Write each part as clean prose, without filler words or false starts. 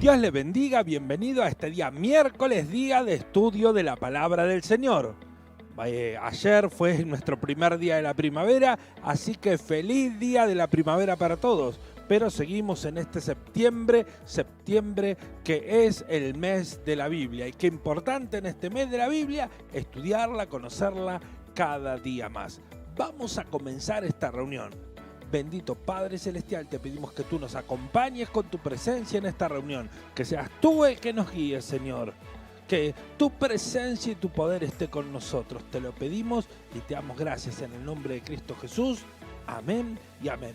Dios le bendiga, bienvenido a este día miércoles, día de estudio de la palabra del Señor. Ayer fue nuestro primer día de la primavera, así que feliz día de la primavera para todos. Pero seguimos en este septiembre que es el mes de la Biblia. Y qué importante en este mes de la Biblia estudiarla, conocerla cada día más. Vamos a comenzar esta reunión. Bendito Padre Celestial, te pedimos que tú nos acompañes con tu presencia en esta reunión, que seas tú el que nos guíe, Señor, que tu presencia y tu poder esté con nosotros. Te lo pedimos y te damos gracias en el nombre de Cristo Jesús. Amén y amén.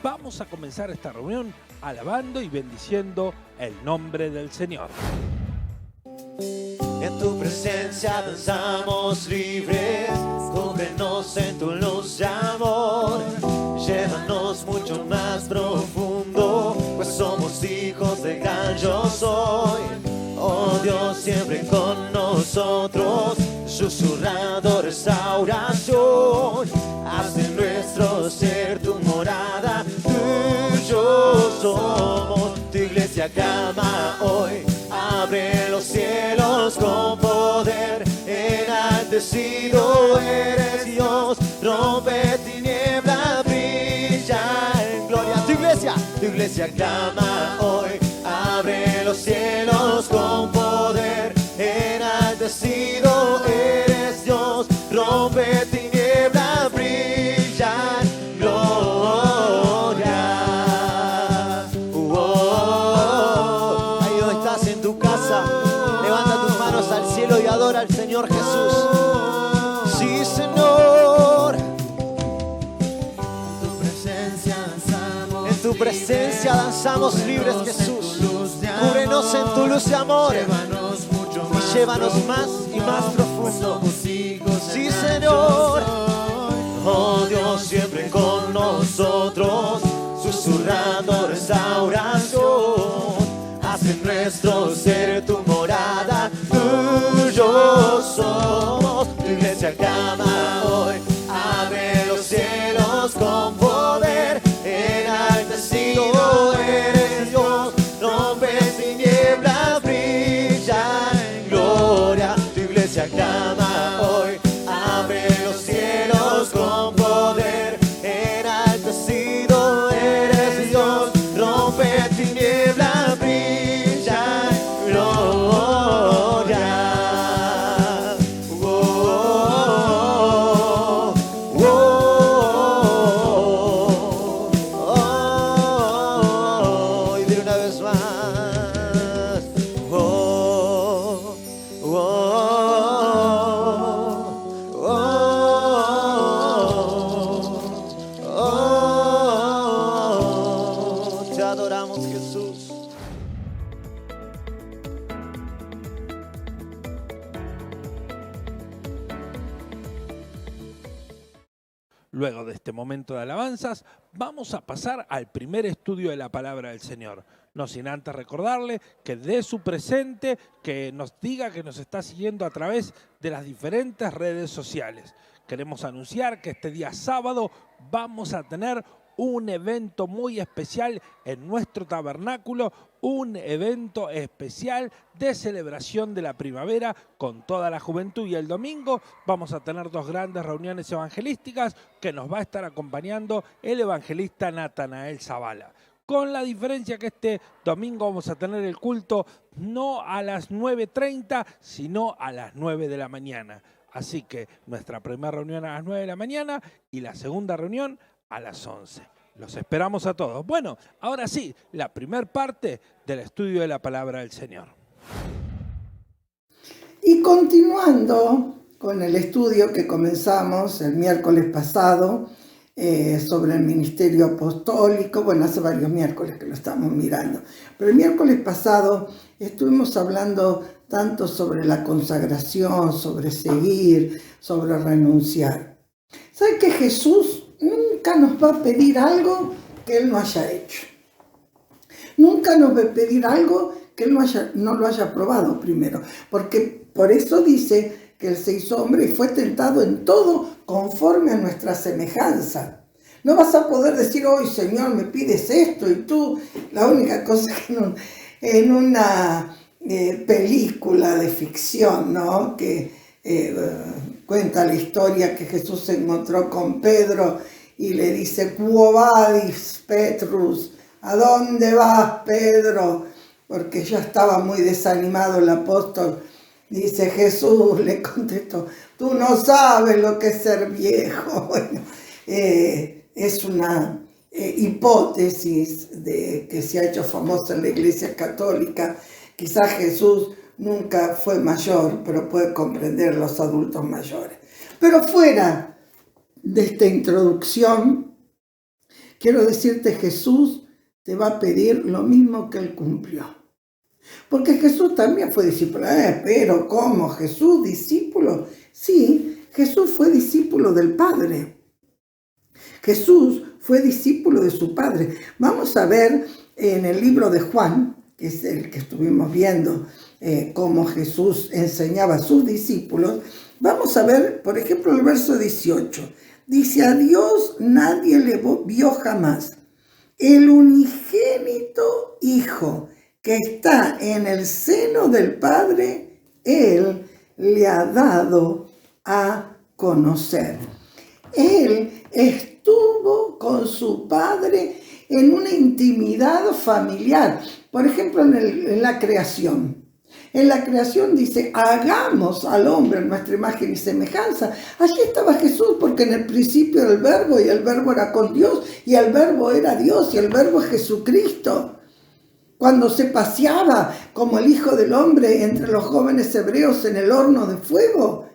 Vamos a comenzar esta reunión alabando y bendiciendo el nombre del Señor. En tu presencia danzamos libres, cúbrenos en tu luz de amor. Llévanos mucho más profundo, pues somos hijos del gran yo soy. Oh Dios, siempre con nosotros, susurrando restauración. Haz de nuestro ser tu morada, tú y yo somos. Tu iglesia clama hoy, abre los cielos con poder. Enaltecido eres Dios, rompe tiniebla, brilla en gloria. Tu iglesia clama hoy, abre los cielos con poder. Enaltecido eres Dios, rompe tiniebla, brilla en gloria. Ahí donde estás en tu casa, levanta tus manos al cielo y adora al Señor Jesús. Sí, Señor. En tu presencia danzamos libres, Jesús. Cúbrenos en tu luz de amor y llévanos más y más profundo. Sí, Señor. Oh Dios, siempre con nosotros, susurrando restauración. Haz en nuestro ser tu morada, tú y yo somos. Tu iglesia clama hoy, abre los cielos con poder. Enaltecido eres Dios, rompe tinieblas, brilla en gloria. Tu iglesia clama hoy, abre los cielos con poder. Enaltecido eres Dios, rompe tinieblas, brilla en gloria. Y de una vez más. Te adoramos, Jesús. Luego de este momento de alabanzas, vamos a pasar al primer estudio de la palabra del Señor. No sin antes recordarle que dé su presente, que nos diga que nos está siguiendo a través de las diferentes redes sociales. Queremos anunciar que este día sábado vamos a tener un evento muy especial en nuestro tabernáculo, un evento especial de celebración de la primavera con toda la juventud. Y el domingo vamos a tener dos grandes reuniones evangelísticas que nos va a estar acompañando el evangelista Natanael Zavala. Con la diferencia que este domingo vamos a tener el culto no a las 9:30, sino a las 9 de la mañana. Así que nuestra primera reunión a las 9 de la mañana y la segunda reunión a las 11. Los esperamos a todos. Bueno, ahora sí, la primera parte del estudio de la palabra del Señor. Y continuando con el estudio que comenzamos el miércoles pasado sobre el ministerio apostólico, bueno, hace varios miércoles que lo estamos mirando, pero el miércoles pasado estuvimos hablando tanto sobre la consagración, sobre seguir, sobre renunciar. ¿Sabe que Jesús nunca nos va a pedir algo que Él no haya hecho? Nunca nos va a pedir algo que Él no lo haya probado primero, porque por eso dice que Él se hizo hombre y fue tentado en todo conforme a nuestra semejanza. No vas a poder decir, hoy Señor me pides esto y tú, la única cosa que no... en una película de ficción, ¿no? Que cuenta la historia que Jesús se encontró con Pedro y le dice, «Quo vadis, Petrus?» ¿A dónde vas, Pedro? Porque ya estaba muy desanimado el apóstol. Dice Jesús, le contestó, «Tú no sabes lo que es ser viejo». Bueno, es una hipótesis que se ha hecho famosa en la Iglesia Católica. Quizás Jesús nunca fue mayor, pero puede comprender a los adultos mayores. Pero fuera de esta introducción, quiero decirte, Jesús te va a pedir lo mismo que él cumplió. Porque Jesús también fue discípulo. Pero ¿cómo? ¿Jesús discípulo? Sí, Jesús fue discípulo del Padre. Jesús fue discípulo de su Padre. Vamos a ver en el libro de Juan, que es el que estuvimos viendo, cómo Jesús enseñaba a sus discípulos. Vamos a ver, por ejemplo, el verso 18. Dice, a Dios nadie le vio jamás. El unigénito Hijo que está en el seno del Padre, Él le ha dado a conocer. Él estuvo con su Padre en una intimidad familiar. Por ejemplo, en la creación. En la creación dice, hagamos al hombre en nuestra imagen y semejanza. Allí estaba Jesús, porque en el principio era el Verbo, y el Verbo era con Dios, y el Verbo era Dios, y el Verbo es Jesucristo. Cuando se paseaba como el Hijo del Hombre entre los jóvenes hebreos en el horno de fuego,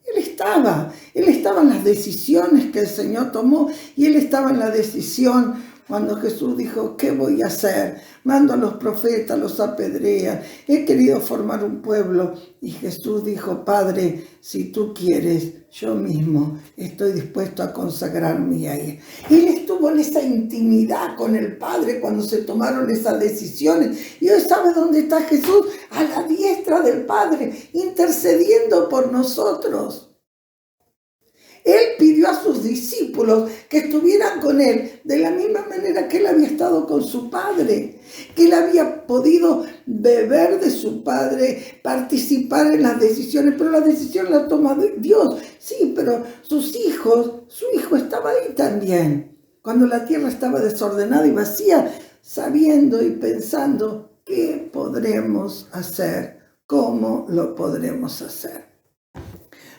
Él estaba en las decisiones que el Señor tomó, y Él estaba en la decisión cuando Jesús dijo, ¿qué voy a hacer? Mando a los profetas, los apedrean, he querido formar un pueblo. Y Jesús dijo, Padre, si tú quieres, yo mismo estoy dispuesto a consagrarme ahí. Él estuvo en esa intimidad con el Padre cuando se tomaron esas decisiones. Y hoy, ¿sabe dónde está Jesús? A la diestra del Padre, intercediendo por nosotros. Él pidió a sus discípulos que estuvieran con Él de la misma manera que Él había estado con su Padre, que Él había podido beber de su Padre, participar en las decisiones, pero las decisiones las toma Dios. Sí, pero su hijo estaba ahí también, cuando la tierra estaba desordenada y vacía, sabiendo y pensando qué podremos hacer, cómo lo podremos hacer.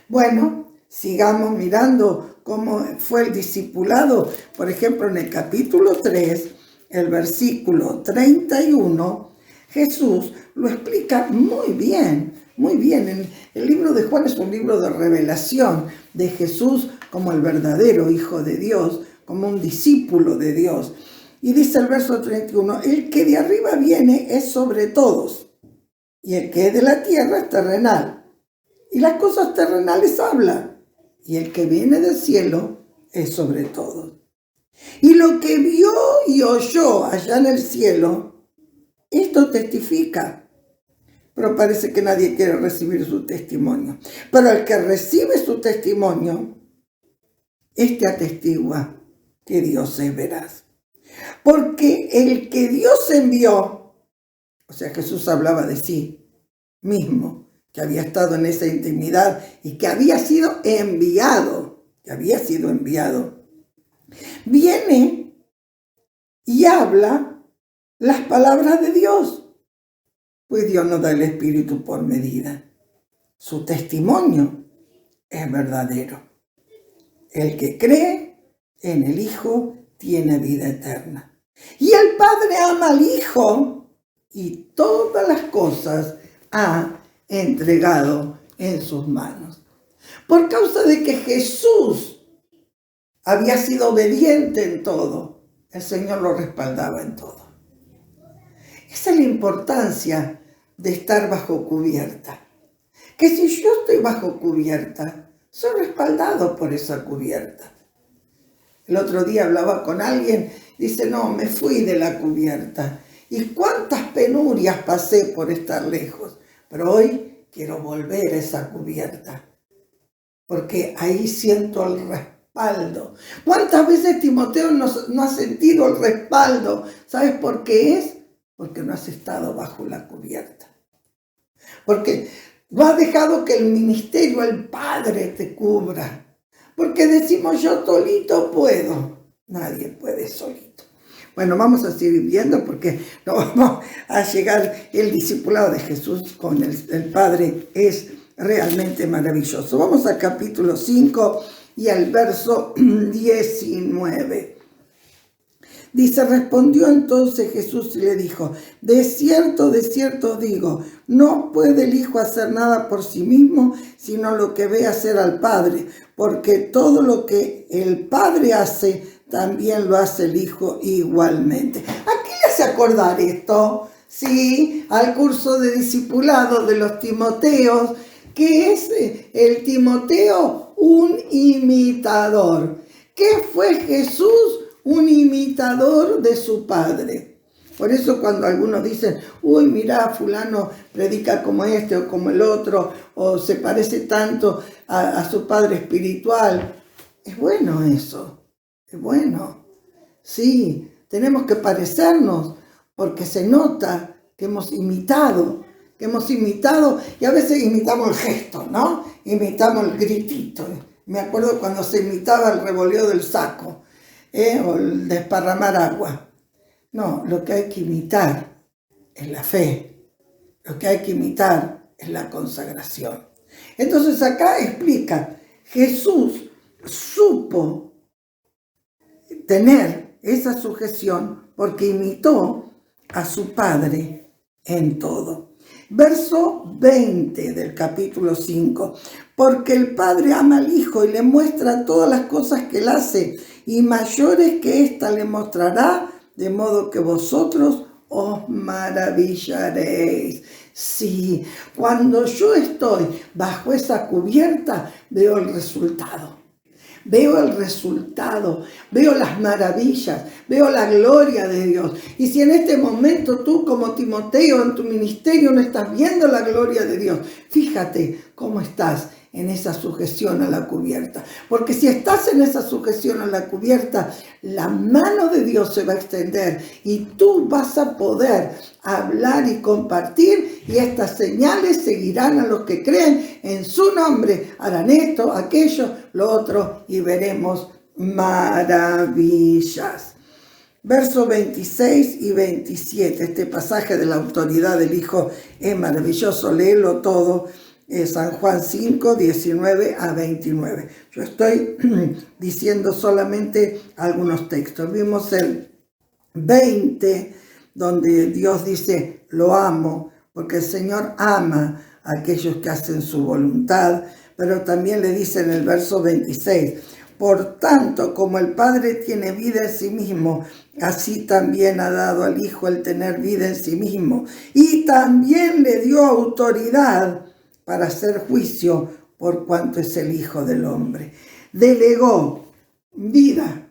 Bueno, sigamos mirando cómo fue el discipulado. Por ejemplo, en el capítulo 3, el versículo 31, Jesús lo explica muy bien, muy bien. El libro de Juan es un libro de revelación de Jesús como el verdadero Hijo de Dios, como un discípulo de Dios. Y dice el verso 31, el que de arriba viene es sobre todos, y el que es de la tierra es terrenal. Y las cosas terrenales hablan. Y el que viene del cielo es sobre todo. Y lo que vio y oyó allá en el cielo, esto testifica. Pero parece que nadie quiere recibir su testimonio. Pero el que recibe su testimonio, este atestigua que Dios es veraz. Porque el que Dios envió, o sea, Jesús hablaba de sí mismo, que había estado en esa intimidad y que había sido enviado, viene y habla las palabras de Dios, pues Dios no da el Espíritu por medida. Su testimonio es verdadero. El que cree en el Hijo tiene vida eterna. Y el Padre ama al Hijo y todas las cosas ha entregado en sus manos. Por causa de que Jesús había sido obediente en todo, el Señor lo respaldaba en todo. Esa es la importancia de estar bajo cubierta. Que si yo estoy bajo cubierta, soy respaldado por esa cubierta. El otro día hablaba con alguien, dice, no, me fui de la cubierta. Y cuántas penurias pasé por estar lejos. Pero hoy quiero volver a esa cubierta, porque ahí siento el respaldo. ¿Cuántas veces Timoteo no ha sentido el respaldo? ¿Sabes por qué es? porque no has estado bajo la cubierta. Porque no has dejado que el ministerio, el Padre te cubra. Porque decimos yo solito puedo. Nadie puede solito. Bueno, vamos a seguir viendo porque no vamos a llegar. El discipulado de Jesús con el Padre es realmente maravilloso. Vamos al capítulo 5 y al verso 19. Dice, respondió entonces Jesús y le dijo, de cierto os digo, no puede el Hijo hacer nada por sí mismo, sino lo que ve hacer al Padre, porque todo lo que el Padre hace, también lo hace el Hijo igualmente. ¿A qué le hace acordar esto? Sí, al curso de discipulado de los Timoteos, que es el Timoteo un imitador. ¿Qué fue Jesús? Un imitador de su Padre. Por eso cuando algunos dicen, uy, mira, fulano predica como este o como el otro, o se parece tanto a su padre espiritual, es bueno eso, es bueno. Sí, tenemos que parecernos, porque se nota que hemos imitado, y a veces imitamos el gesto, ¿no? Imitamos el gritito. Me acuerdo cuando se imitaba el revoleo del saco. O el desparramar agua. No, lo que hay que imitar es la fe. Lo que hay que imitar es la consagración. Entonces acá explica, Jesús supo tener esa sujeción porque imitó a su Padre en todo. Verso 20 del capítulo 5. Porque el Padre ama al Hijo y le muestra todas las cosas que él hace, y mayores que ésta le mostrará, de modo que vosotros os maravillaréis. Sí, cuando yo estoy bajo esa cubierta, veo el resultado. Veo el resultado, veo las maravillas, veo la gloria de Dios. Y si en este momento tú como Timoteo en tu ministerio no estás viendo la gloria de Dios, fíjate cómo estás en esa sujeción a la cubierta. Porque si estás en esa sujeción a la cubierta, la mano de Dios se va a extender y tú vas a poder hablar y compartir, y estas señales seguirán a los que creen en su nombre. Harán esto, aquello, lo otro, y veremos maravillas. Versos 26 y 27, este pasaje de la autoridad del Hijo es maravilloso, léelo todo. San Juan 5, 19 a 29. Yo estoy diciendo solamente algunos textos. Vimos el 20, donde Dios dice, lo amo, porque el Señor ama a aquellos que hacen su voluntad. Pero también le dice en el verso 26, por tanto, como el Padre tiene vida en sí mismo, así también ha dado al Hijo el tener vida en sí mismo. Y también le dio autoridad para hacer juicio por cuanto es el Hijo del Hombre. Delegó vida,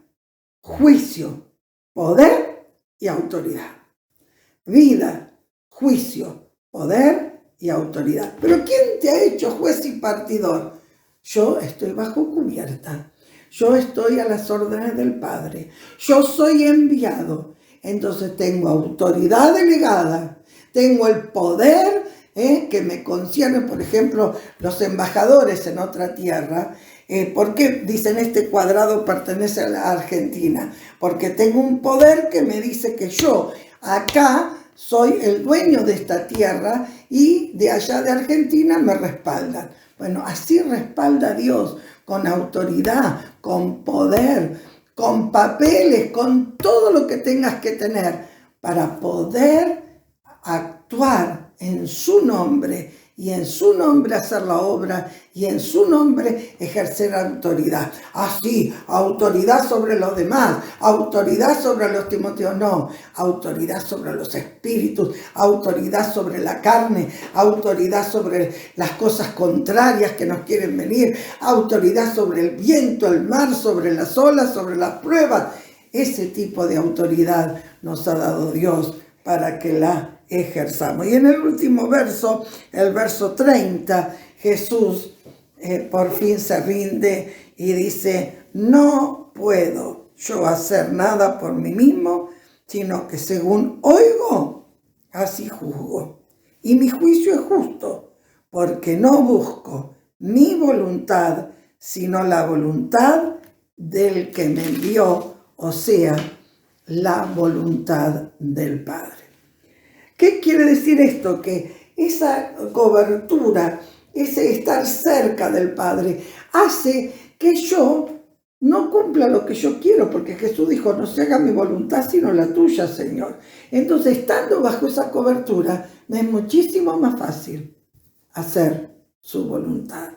juicio, poder y autoridad. Vida, juicio, poder y autoridad. Pero ¿quién te ha hecho juez y partidor? Yo estoy bajo cubierta. Yo estoy a las órdenes del Padre. Yo soy enviado. Entonces tengo autoridad delegada. Tengo el poder que me concierne, por ejemplo, los embajadores en otra tierra. ¿Por qué dicen este cuadrado pertenece a la Argentina? Porque tengo un poder que me dice que yo acá soy el dueño de esta tierra y de allá de Argentina me respaldan. Bueno, así respalda Dios, con autoridad, con poder, con papeles, con todo lo que tengas que tener para poder actuar en su nombre y en su nombre hacer la obra y en su nombre ejercer autoridad. Así, autoridad sobre los demás, autoridad sobre los Timoteos, no, autoridad sobre los espíritus, autoridad sobre la carne, autoridad sobre las cosas contrarias que nos quieren venir, autoridad sobre el viento, el mar, sobre las olas, sobre las pruebas. Ese tipo de autoridad nos ha dado Dios para que la ejerzamos. Y en el último verso, el verso 30, Jesús por fin se rinde y dice, no puedo yo hacer nada por mí mismo, sino que según oigo, así juzgo. Y mi juicio es justo, porque no busco mi voluntad, sino la voluntad del que me envió, o sea, la voluntad del Padre. ¿Qué quiere decir esto? Que esa cobertura, ese estar cerca del Padre, hace que yo no cumpla lo que yo quiero, porque Jesús dijo, no se haga mi voluntad sino la tuya, Señor. Entonces, estando bajo esa cobertura, me es muchísimo más fácil hacer su voluntad,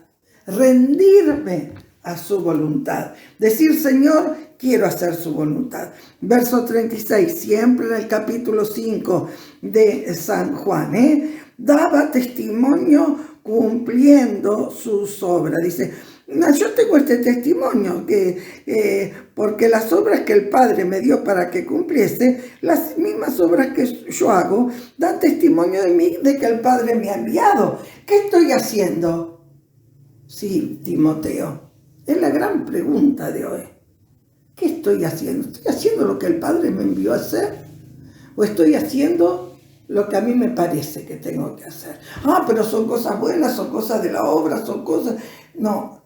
rendirme a su voluntad, decir, Señor, quiero hacer su voluntad. Verso 36, siempre en el capítulo 5 de San Juan, daba testimonio cumpliendo sus obras. Dice, yo tengo este testimonio, porque las obras que el Padre me dio para que cumpliese, las mismas obras que yo hago, dan testimonio de mí, de que el Padre me ha enviado. ¿Qué estoy haciendo? Sí, Timoteo, es la gran pregunta de hoy. ¿Qué estoy haciendo? ¿Estoy haciendo lo que el Padre me envió a hacer? ¿O estoy haciendo lo que a mí me parece que tengo que hacer? Pero son cosas buenas, son cosas de la obra, son cosas... No,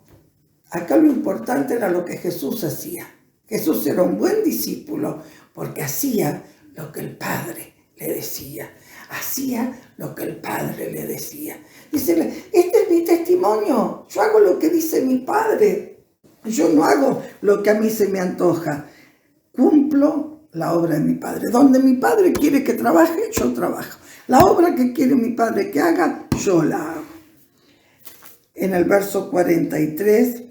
acá lo importante era lo que Jesús hacía. Jesús era un buen discípulo porque hacía lo que el Padre le decía. Hacía lo que el Padre le decía. Dice, este es mi testimonio. Yo hago lo que dice mi Padre. Yo no hago lo que a mí se me antoja. Cumplo la obra de mi Padre. Donde mi Padre quiere que trabaje, yo trabajo. La obra que quiere mi Padre que haga, yo la hago. En el verso 43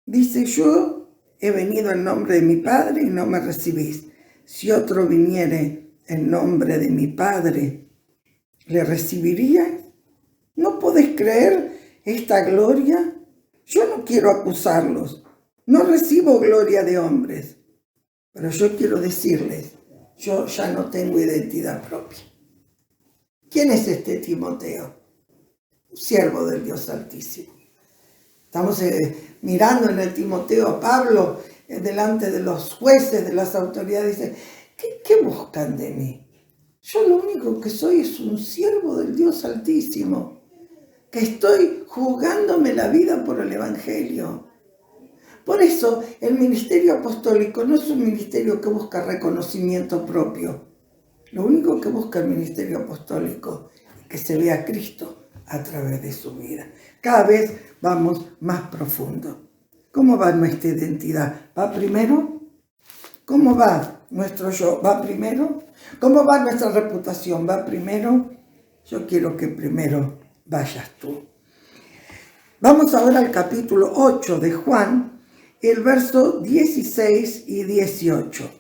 dice, yo he venido en nombre de mi Padre y no me recibís. Si otro viniere en nombre de mi Padre, ¿le recibiríais? ¿No podés creer esta gloria? Yo no quiero acusarlos. No recibo gloria de hombres. Pero yo quiero decirles, yo ya no tengo identidad propia. ¿Quién es este Timoteo? Un siervo del Dios Altísimo. Estamos mirando en el Timoteo a Pablo delante de los jueces, de las autoridades. Dice, ¿qué buscan de mí? Yo lo único que soy es un siervo del Dios Altísimo, que estoy jugándome la vida por el Evangelio. Por eso el ministerio apostólico no es un ministerio que busca reconocimiento propio. Lo único que busca el ministerio apostólico es que se vea a Cristo a través de su vida. Cada vez vamos más profundo. ¿Cómo va nuestra identidad? ¿Va primero? ¿Cómo va nuestro yo? ¿Va primero? ¿Cómo va nuestra reputación? ¿Va primero? Yo quiero que primero vayas tú. Vamos ahora al capítulo 8 de Juan, el verso 16 y 18.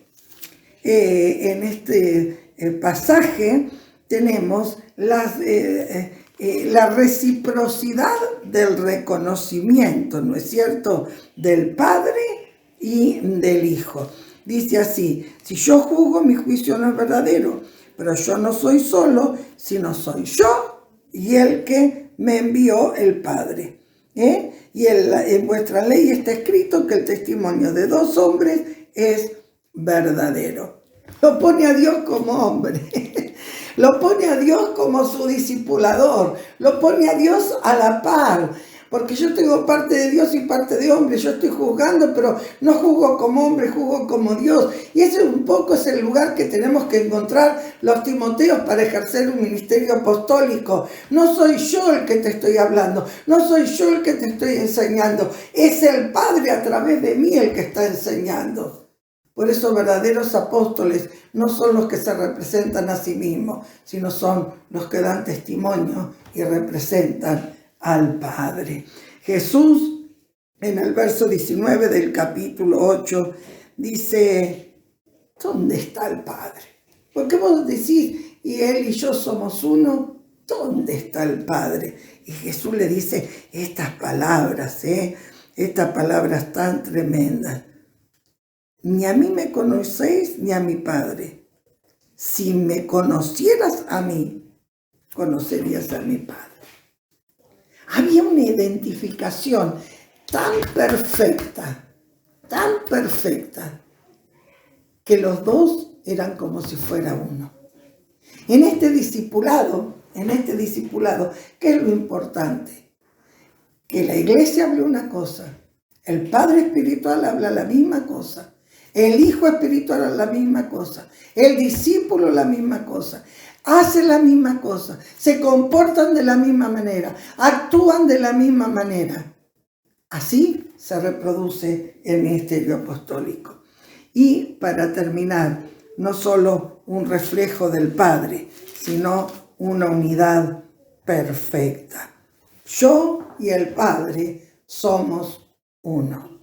En este pasaje tenemos la reciprocidad del reconocimiento, ¿no es cierto?, del Padre y del Hijo. Dice así, si yo juzgo, mi juicio no es verdadero, pero yo no soy solo, sino soy yo y el que me envió el Padre. Y en vuestra ley está escrito que el testimonio de dos hombres es verdadero. Lo pone a Dios como hombre, lo pone a Dios como su discipulador, lo pone a Dios a la par, porque yo tengo parte de Dios y parte de hombre. Yo estoy juzgando, pero no juzgo como hombre, juzgo como Dios. Y ese un poco es el lugar que tenemos que encontrar los Timoteos para ejercer un ministerio apostólico. No soy yo el que te estoy hablando, no soy yo el que te estoy enseñando. Es el Padre a través de mí el que está enseñando. Por eso verdaderos apóstoles no son los que se representan a sí mismos, sino son los que dan testimonio y representan al Padre. Jesús, en el verso 19 del capítulo 8, dice, ¿dónde está el Padre? Porque vos decís, y Él y yo somos uno, ¿dónde está el Padre? Y Jesús le dice estas palabras tan tremendas. Ni a mí me conocéis, ni a mi Padre. Si me conocieras a mí, conocerías a mi Padre. Había una identificación tan perfecta, que los dos eran como si fuera uno. En este discipulado, ¿qué es lo importante? Que la iglesia hable una cosa, el Padre espiritual habla la misma cosa, el Hijo espiritual habla la misma cosa, el discípulo la misma cosa, hacen la misma cosa, se comportan de la misma manera, actúan de la misma manera. Así se reproduce el ministerio apostólico. Y para terminar, no solo un reflejo del Padre, sino una unidad perfecta. Yo y el Padre somos uno.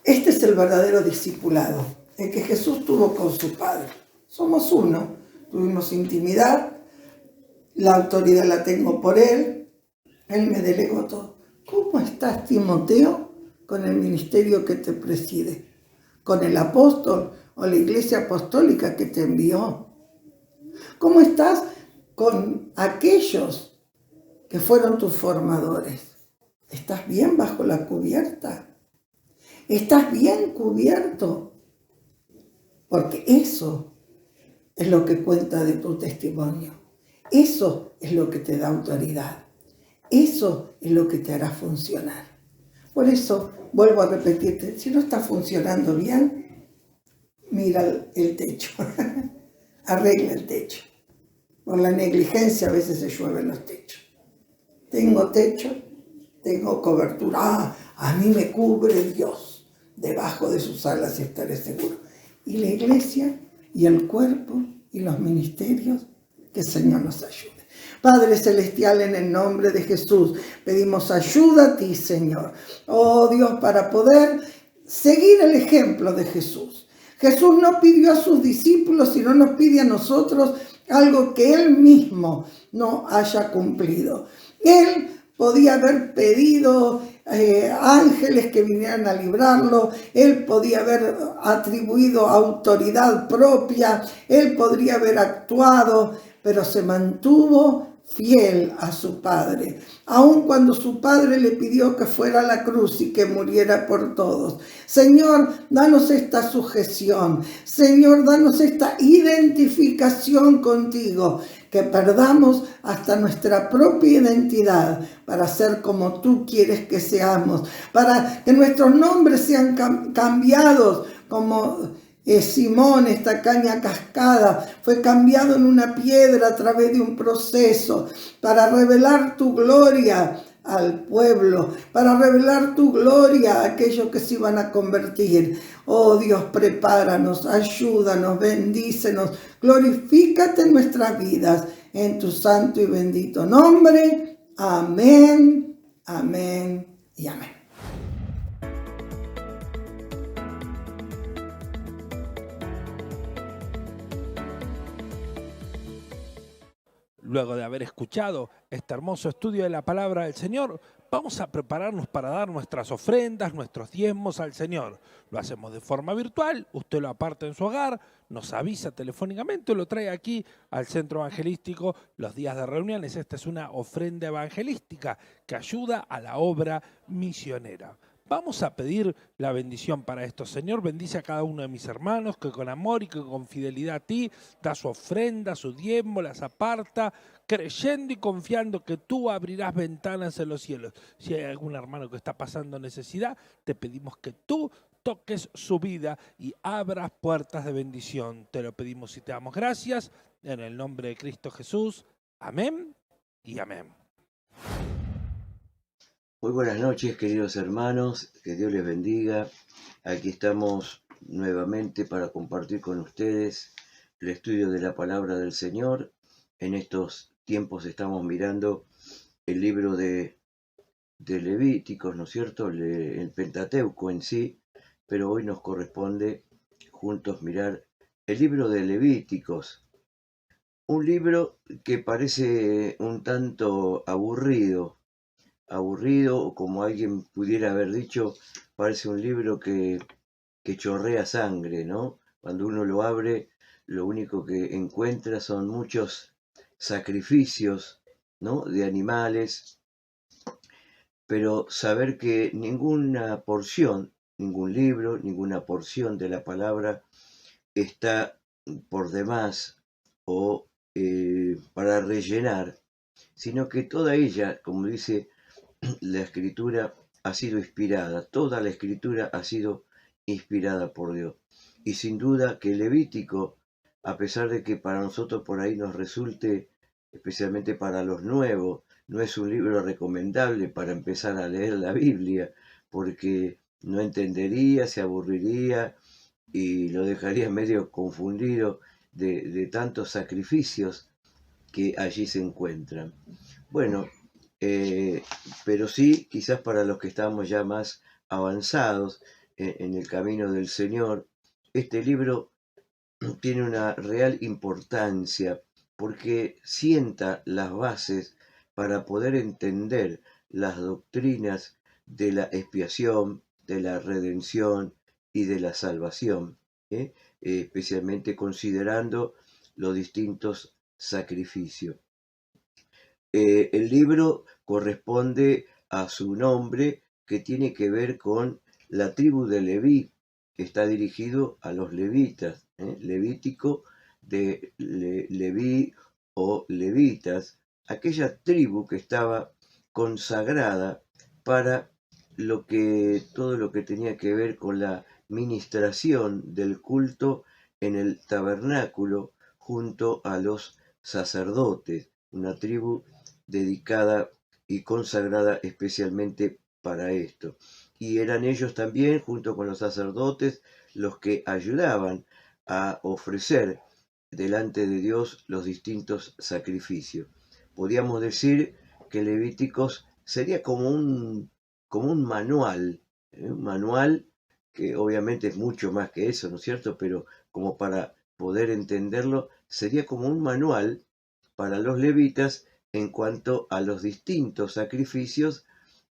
Este es el verdadero discipulado, el que Jesús tuvo con su Padre. Somos uno, tuvimos intimidad, la autoridad la tengo por Él me delegó todo. ¿Cómo estás, Timoteo, con el ministerio que te preside? ¿Con el apóstol o la iglesia apostólica que te envió? ¿Cómo estás con aquellos que fueron tus formadores? ¿Estás bien bajo la cubierta? ¿Estás bien cubierto? Porque eso es lo que cuenta de tu testimonio. Eso es lo que te da autoridad. Eso es lo que te hará funcionar. Por eso, vuelvo a repetirte, si no está funcionando bien, mira el techo, arregla el techo. Por la negligencia a veces se llueven los techos. Tengo techo, tengo cobertura. A mí me cubre Dios. Debajo de sus alas estaré seguro. Y la iglesia, y el cuerpo, y los ministerios, que el Señor nos ayude. Padre Celestial, en el nombre de Jesús, pedimos ayuda a ti, Señor. Oh Dios, para poder seguir el ejemplo de Jesús. Jesús no pidió a sus discípulos, sino nos pide a nosotros algo que Él mismo no haya cumplido. Él podía haber pedido ángeles que vinieran a librarlo, Él podía haber atribuido autoridad propia, Él podría haber actuado, pero se mantuvo fiel a su Padre, aun cuando su Padre le pidió que fuera a la cruz y que muriera por todos. Señor, danos esta sujeción. Señor, danos esta identificación contigo, que perdamos hasta nuestra propia identidad para ser como tú quieres que seamos, para que nuestros nombres sean cambiados como Simón, esta caña cascada, fue cambiado en una piedra a través de un proceso para revelar tu gloria al pueblo, para revelar tu gloria a aquellos que se iban a convertir. Oh Dios, prepáranos, ayúdanos, bendícenos, glorifícate en nuestras vidas, en tu santo y bendito nombre. Amén, amén y amén. Luego de haber escuchado este hermoso estudio de la palabra del Señor, vamos a prepararnos para dar nuestras ofrendas, nuestros diezmos al Señor. Lo hacemos de forma virtual, usted lo aparta en su hogar, nos avisa telefónicamente, lo trae aquí al centro evangelístico los días de reuniones. Esta es una ofrenda evangelística que ayuda a la obra misionera. Vamos a pedir la bendición para esto. Señor, bendice a cada uno de mis hermanos que con amor y que con fidelidad a ti da su ofrenda, su diezmo, las aparta, creyendo y confiando que tú abrirás ventanas en los cielos. Si hay algún hermano que está pasando necesidad, te pedimos que tú toques su vida y abras puertas de bendición. Te lo pedimos y te damos gracias en el nombre de Cristo Jesús. Amén y amén. Muy buenas noches, queridos hermanos, que Dios les bendiga. Aquí estamos nuevamente para compartir con ustedes el estudio de la palabra del Señor. En estos tiempos estamos mirando el libro de Levíticos, ¿no es cierto? El Pentateuco en sí, pero hoy nos corresponde juntos mirar el libro de Levíticos. Un libro que parece un tanto aburrido, o como alguien pudiera haber dicho, parece un libro que chorrea sangre, ¿no? Cuando uno lo abre, lo único que encuentra son muchos sacrificios, ¿no? De animales, pero saber que ninguna porción, ningún libro, ninguna porción de la palabra está por demás o para rellenar, sino que toda ella, como dice la Escritura, ha sido inspirada, toda la Escritura ha sido inspirada por Dios. Y sin duda que Levítico, a pesar de que para nosotros por ahí nos resulte, especialmente para los nuevos, no es un libro recomendable para empezar a leer la Biblia, porque no entendería, se aburriría y lo dejaría medio confundido de tantos sacrificios que allí se encuentran. Bueno, pero sí, quizás para los que estamos ya más avanzados en el camino del Señor, este libro tiene una real importancia porque sienta las bases para poder entender las doctrinas de la expiación, de la redención y de la salvación, especialmente considerando los distintos sacrificios. El libro corresponde a su nombre, que tiene que ver con la tribu de Leví. Está dirigido a los levitas, Levítico de Leví o levitas, aquella tribu que estaba consagrada para todo lo que tenía que ver con la ministración del culto en el tabernáculo junto a los sacerdotes, una tribu dedicada y consagrada especialmente para esto. Y eran ellos también, junto con los sacerdotes, los que ayudaban a ofrecer delante de Dios los distintos sacrificios. Podríamos decir que Levíticos sería como un manual, un manual que obviamente es mucho más que eso, ¿no es cierto? Pero como para poder entenderlo, sería como un manual para los levitas en cuanto a los distintos sacrificios,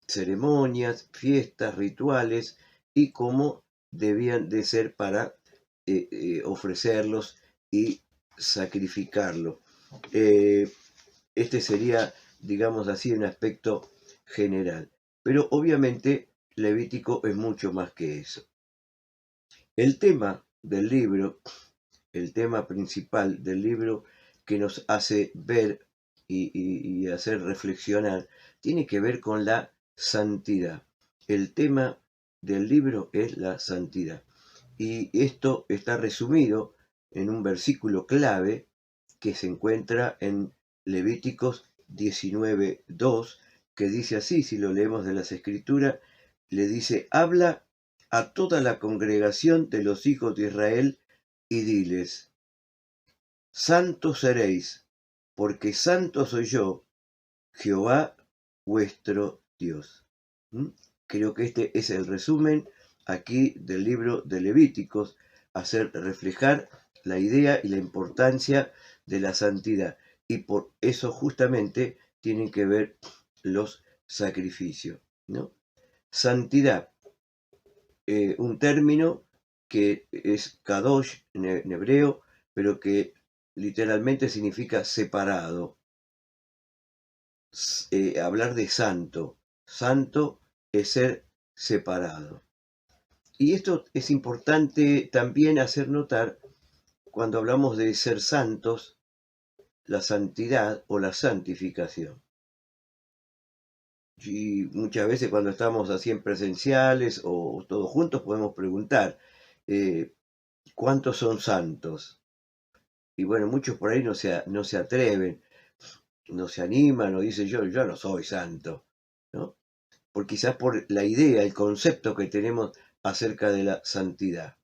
ceremonias, fiestas, rituales y cómo debían de ser para ofrecerlos y sacrificarlos. Este sería, digamos así, un aspecto general. Pero obviamente Levítico es mucho más que eso. El tema del libro, el tema principal del libro que nos hace ver y hacer reflexionar, tiene que ver con la santidad. El tema del libro es la santidad. Y esto está resumido en un versículo clave que se encuentra en Levíticos 19:2, que dice así, si lo leemos de las Escrituras, le dice: habla a toda la congregación de los hijos de Israel y diles: santos seréis, porque santo soy yo, Jehová vuestro Dios. Creo que este es el resumen aquí del libro de Levíticos, hacer reflejar la idea y la importancia de la santidad. Y por eso justamente tienen que ver los sacrificios, ¿no? Santidad, un término que es kadosh en hebreo, pero que literalmente significa separado. Hablar de santo. Santo es ser separado. Y esto es importante también hacer notar cuando hablamos de ser santos, la santidad o la santificación. Y muchas veces cuando estamos así en presenciales o todos juntos podemos preguntar, ¿cuántos son santos? Y bueno, muchos por ahí no se atreven, no se animan o dicen yo no soy santo, ¿no? Quizás por la idea, el concepto que tenemos acerca de la santidad.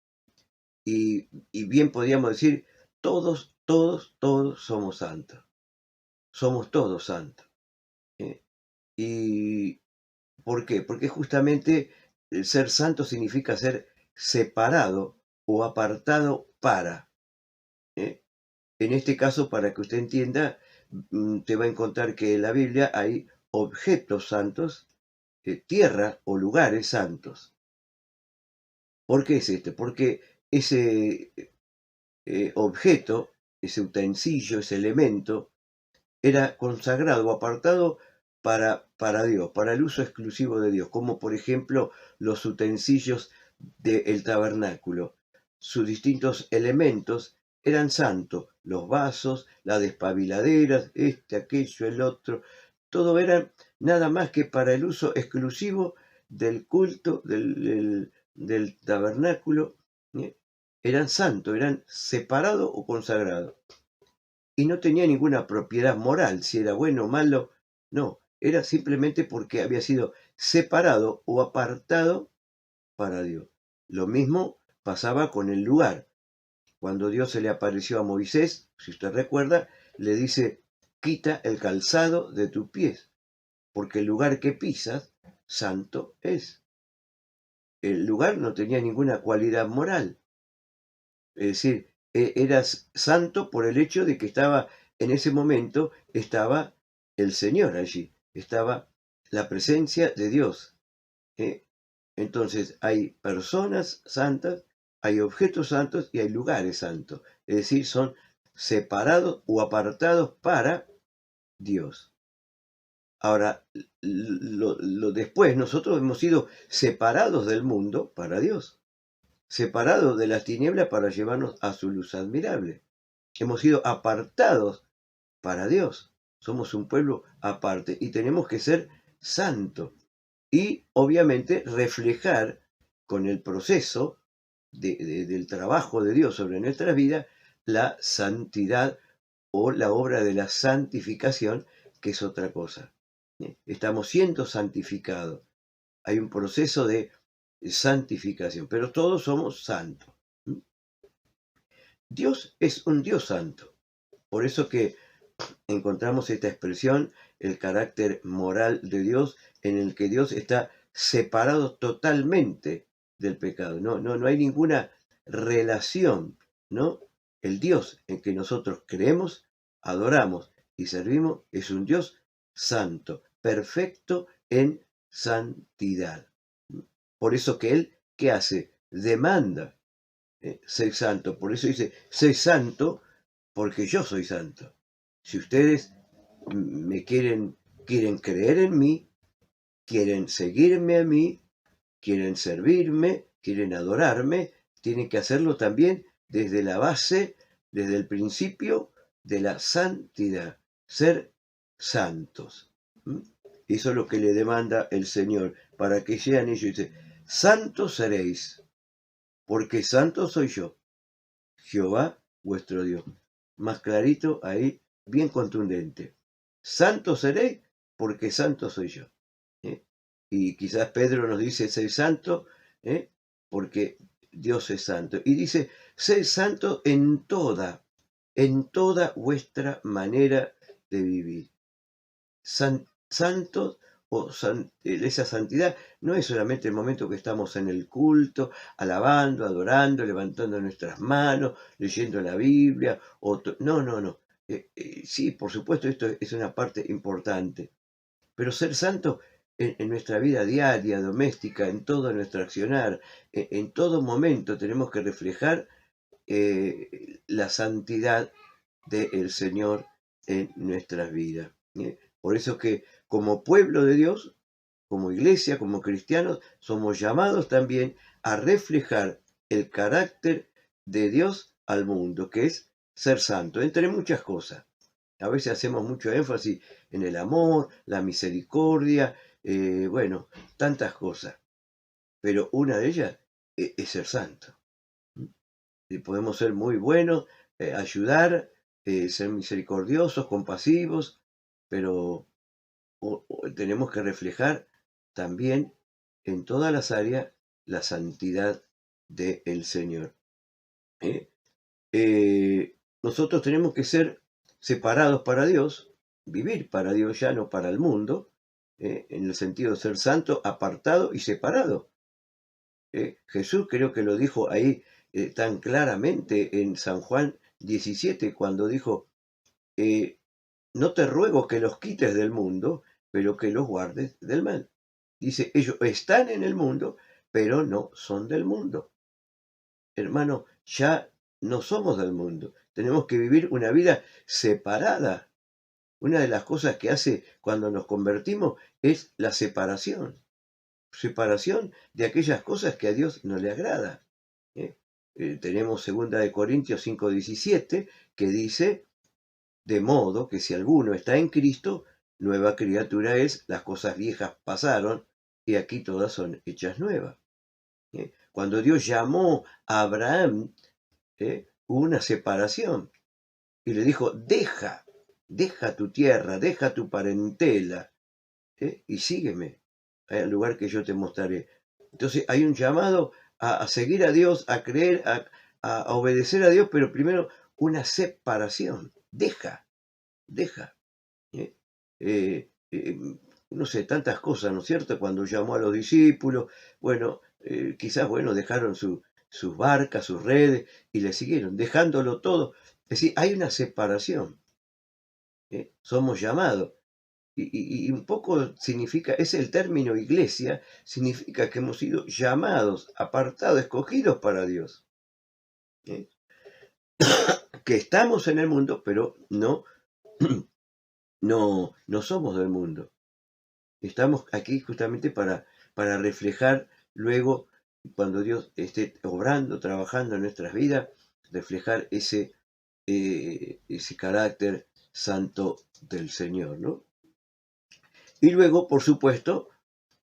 Y bien podríamos decir, todos somos santos. Somos todos santos. ¿Y por qué? Porque justamente el ser santo significa ser separado o apartado para. En este caso, para que usted entienda, te va a encontrar que en la Biblia hay objetos santos, tierra o lugares santos. ¿Por qué es esto? Porque ese objeto, ese utensilio, ese elemento, era consagrado o apartado para Dios, para el uso exclusivo de Dios, como por ejemplo los utensilios del tabernáculo. Sus distintos elementos eran santos. Los vasos, las despabiladeras, aquello, el otro, todo eran nada más que para el uso exclusivo del culto, del tabernáculo. Eran santos, eran separados o consagrados. Y no tenía ninguna propiedad moral, si era bueno o malo, no. Era simplemente porque había sido separado o apartado para Dios. Lo mismo pasaba con el lugar. Cuando Dios se le apareció a Moisés, si usted recuerda, le dice, quita el calzado de tus pies, porque el lugar que pisas, santo es. El lugar no tenía ninguna cualidad moral. Es decir, eras santo por el hecho de que en ese momento estaba el Señor allí, estaba la presencia de Dios. Entonces hay personas santas, hay objetos santos y hay lugares santos. Es decir, son separados o apartados para Dios. Ahora, después nosotros hemos sido separados del mundo para Dios, separados de las tinieblas para llevarnos a su luz admirable. Hemos sido apartados para Dios. Somos un pueblo aparte y tenemos que ser santos. Y obviamente reflejar con el proceso del trabajo de Dios sobre nuestra vida la santidad o la obra de la santificación, que es otra cosa. Estamos siendo santificados. Hay un proceso de santificación, pero todos somos santos. Dios es un Dios santo. Por eso que encontramos esta expresión, el carácter moral de Dios, en el que Dios está separado totalmente del pecado. No hay ninguna relación, ¿no? El Dios en que nosotros creemos, adoramos y servimos es un Dios santo, perfecto en santidad. Por eso que Él, ¿qué hace? Demanda ser santo. Por eso dice, sé santo porque yo soy santo. Si ustedes me quieren creer en mí, quieren seguirme a mí, quieren servirme, quieren adorarme, tienen que hacerlo también desde la base, desde el principio de la santidad, ser santos. Eso es lo que le demanda el Señor, para que sean ellos. Dice, santos seréis, porque santo soy yo, Jehová vuestro Dios. Más clarito ahí, bien contundente. Santo seréis, porque santo soy yo. Y quizás Pedro nos dice, sé santo, porque Dios es santo. Y dice, sé santo en toda vuestra manera de vivir. Santos esa santidad no es solamente el momento que estamos en el culto, alabando, adorando, levantando nuestras manos, leyendo la Biblia. No. Sí, por supuesto, esto es una parte importante. Pero ser santo en nuestra vida diaria, doméstica, en todo nuestro accionar, en todo momento tenemos que reflejar la santidad del Señor en nuestras vidas. Por eso que como pueblo de Dios, como iglesia, como cristianos, somos llamados también a reflejar el carácter de Dios al mundo, que es ser santo, entre muchas cosas. A veces hacemos mucho énfasis en el amor, la misericordia, tantas cosas. Pero una de ellas es ser santo. Podemos ser muy buenos, ayudar, ser misericordiosos, compasivos, pero tenemos que reflejar también en todas las áreas la santidad del Señor. Nosotros tenemos que ser separados para Dios, vivir para Dios, ya no para el mundo, en el sentido de ser santo, apartado y separado. Jesús creo que lo dijo ahí tan claramente en San Juan 17, cuando dijo, no te ruego que los quites del mundo, pero que los guardes del mal. Dice, ellos están en el mundo, pero no son del mundo. Hermano, ya no somos del mundo. Tenemos que vivir una vida separada. Una de las cosas que hace cuando nos convertimos es la separación. Separación de aquellas cosas que a Dios no le agrada. tenemos 2 Corintios 5:17, que dice, de modo que si alguno está en Cristo, nueva criatura es, las cosas viejas pasaron, y aquí todas son hechas nuevas. Cuando Dios llamó a Abraham, hubo una separación, y le dijo, deja tu tierra, deja tu parentela, y sígueme al lugar que yo te mostraré. Entonces hay un llamado a seguir a Dios, a creer, a obedecer a Dios, pero primero una separación. Deja. ¿eh? No sé, tantas cosas, ¿no es cierto? Cuando llamó a los discípulos, bueno, quizás, bueno, dejaron sus barcas, sus redes, y le siguieron, dejándolo todo. Es decir, hay una separación. Somos llamados. Y un poco significa, es el término iglesia, significa que hemos sido llamados, apartados, escogidos para Dios. Que estamos en el mundo, pero no somos del mundo. Estamos aquí justamente para reflejar luego, cuando Dios esté obrando, trabajando en nuestras vidas, reflejar ese carácter santo del Señor, ¿no? Y luego, por supuesto,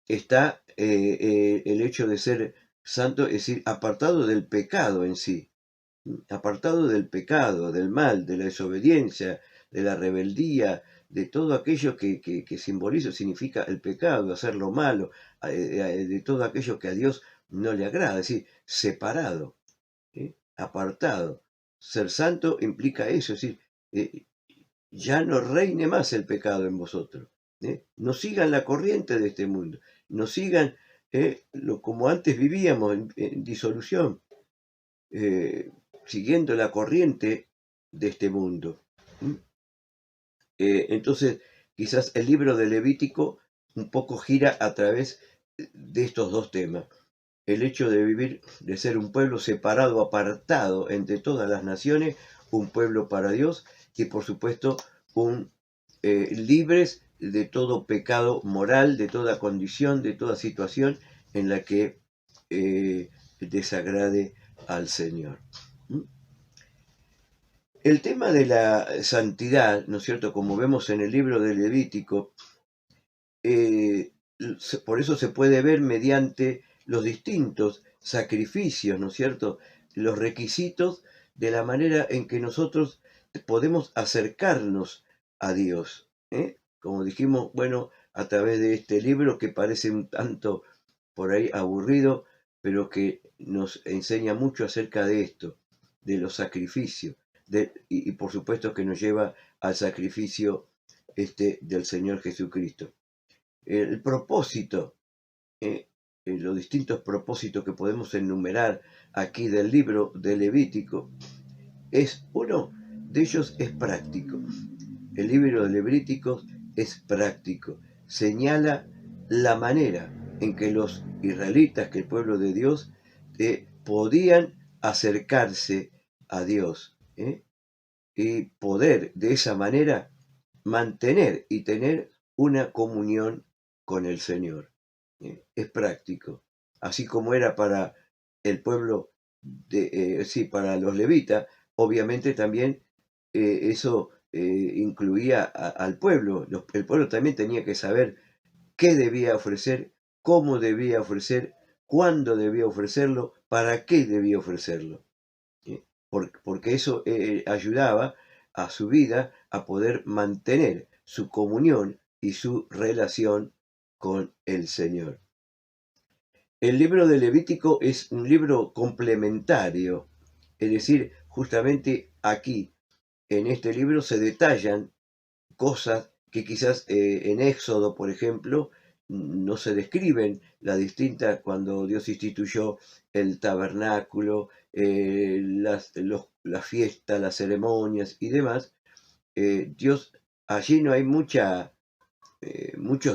está el hecho de ser santo, es decir, apartado del pecado en sí, apartado del pecado, del mal, de la desobediencia, de la rebeldía, de todo aquello que simboliza, significa el pecado, hacer lo malo, de todo aquello que a Dios no le agrada, es decir, separado, apartado. Ser santo implica eso, es decir, ya no reine más el pecado en vosotros. No sigan la corriente de este mundo, no sigan como antes vivíamos en disolución, siguiendo la corriente de este mundo. Entonces, quizás el libro de Levítico un poco gira a través de estos dos temas. El hecho de vivir, de ser un pueblo separado, apartado entre todas las naciones, un pueblo para Dios, y por supuesto, libres de todo pecado moral, de toda condición, de toda situación en la que desagrade al Señor. El tema de la santidad, ¿no es cierto?, como vemos en el libro de Levítico, por eso se puede ver mediante los distintos sacrificios, ¿no es cierto?, los requisitos de la manera en que nosotros podemos acercarnos a Dios. Como dijimos, bueno, a través de este libro que parece un tanto por ahí aburrido, pero que nos enseña mucho acerca de esto, de los sacrificios, y por supuesto que nos lleva al sacrificio del Señor Jesucristo. El propósito, los distintos propósitos que podemos enumerar aquí del libro de Levítico, uno de ellos es práctico. El libro de Levítico es práctico, señala la manera en que los israelitas, que el pueblo de Dios, podían acercarse a Dios, y poder de esa manera mantener y tener una comunión con el Señor. Es práctico, así como era para el pueblo, para los levitas, obviamente también eso incluía al pueblo. El pueblo también tenía que saber qué debía ofrecer, cómo debía ofrecer, cuándo debía ofrecerlo, para qué debía ofrecerlo. Porque eso ayudaba a su vida a poder mantener su comunión y su relación con el Señor. El libro de Levítico es un libro complementario, es decir, justamente aquí, en este libro, se detallan cosas que quizás en Éxodo, por ejemplo, no se describen, las distintas, cuando Dios instituyó el tabernáculo, las fiestas, las ceremonias y demás. Dios, allí no hay muchos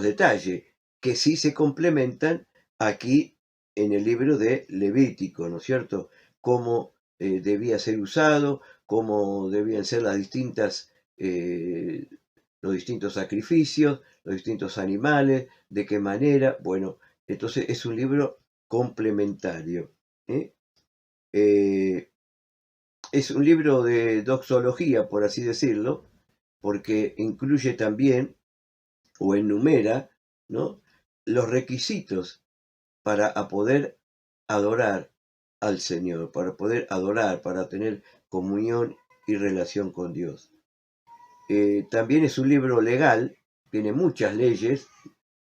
detalles que sí se complementan aquí en el libro de Levítico, ¿no es cierto? Cómo debía ser usado, cómo debían ser los distintos sacrificios, los distintos animales, de qué manera. Bueno, entonces es un libro complementario. Es un libro de doxología, por así decirlo, porque incluye también o enumera, ¿no?, los requisitos para poder adorar al Señor, para poder adorar, para tener comunión y relación con Dios. También es un libro legal, tiene muchas leyes,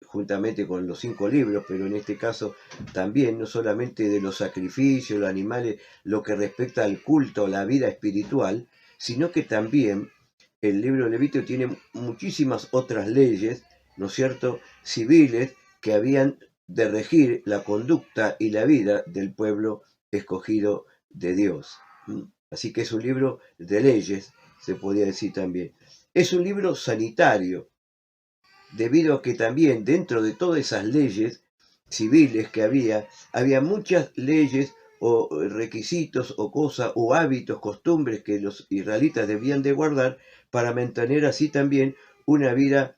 juntamente con los 5 libros, pero en este caso también, no solamente de los sacrificios, los animales, lo que respecta al culto, la vida espiritual, sino que también el libro de Levítico tiene muchísimas otras leyes, ¿no es cierto?, civiles, que habían de regir la conducta y la vida del pueblo escogido de Dios. Así que es un libro de leyes, se podría decir también. Es un libro sanitario, debido a que también dentro de todas esas leyes civiles que había muchas leyes o requisitos o cosas o hábitos, costumbres que los israelitas debían de guardar para mantener así también una vida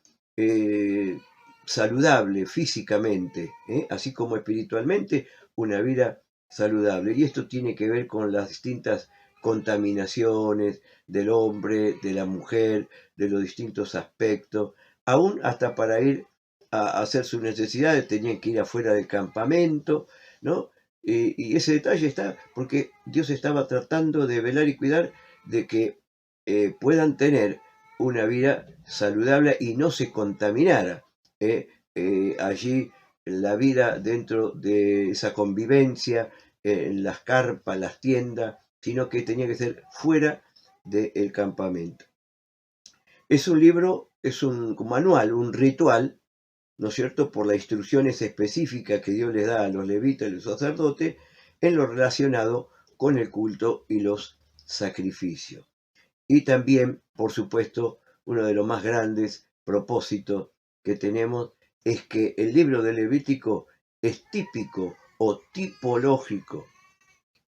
saludable físicamente, así como espiritualmente, una vida saludable. Y esto tiene que ver con las distintas contaminaciones del hombre, de la mujer, de los distintos aspectos. Aún hasta para ir a hacer sus necesidades tenían que ir afuera del campamento, ¿no? Y ese detalle está porque Dios estaba tratando de velar y cuidar de que puedan tener una vida saludable y no se contaminara allí la vida dentro de esa convivencia, en las carpas, las tiendas, sino que tenía que ser fuera del campamento. Es un libro, es un manual, un ritual, ¿no es cierto?, por las instrucciones específicas que Dios les da a los levitas y los sacerdotes en lo relacionado con el culto y los sacrificios. Y también, por supuesto, uno de los más grandes propósitos que tenemos es que el libro de Levítico es típico o tipológico,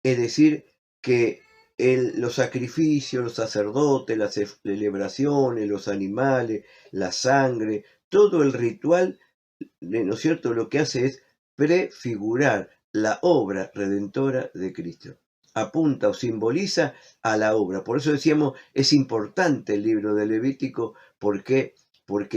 es decir, que los sacrificios, los sacerdotes, las celebraciones, los animales, la sangre, todo el ritual, ¿no es cierto?, lo que hace es prefigurar la obra redentora de Cristo. Apunta o simboliza a la obra. Por eso decíamos, es importante el libro de Levítico, porque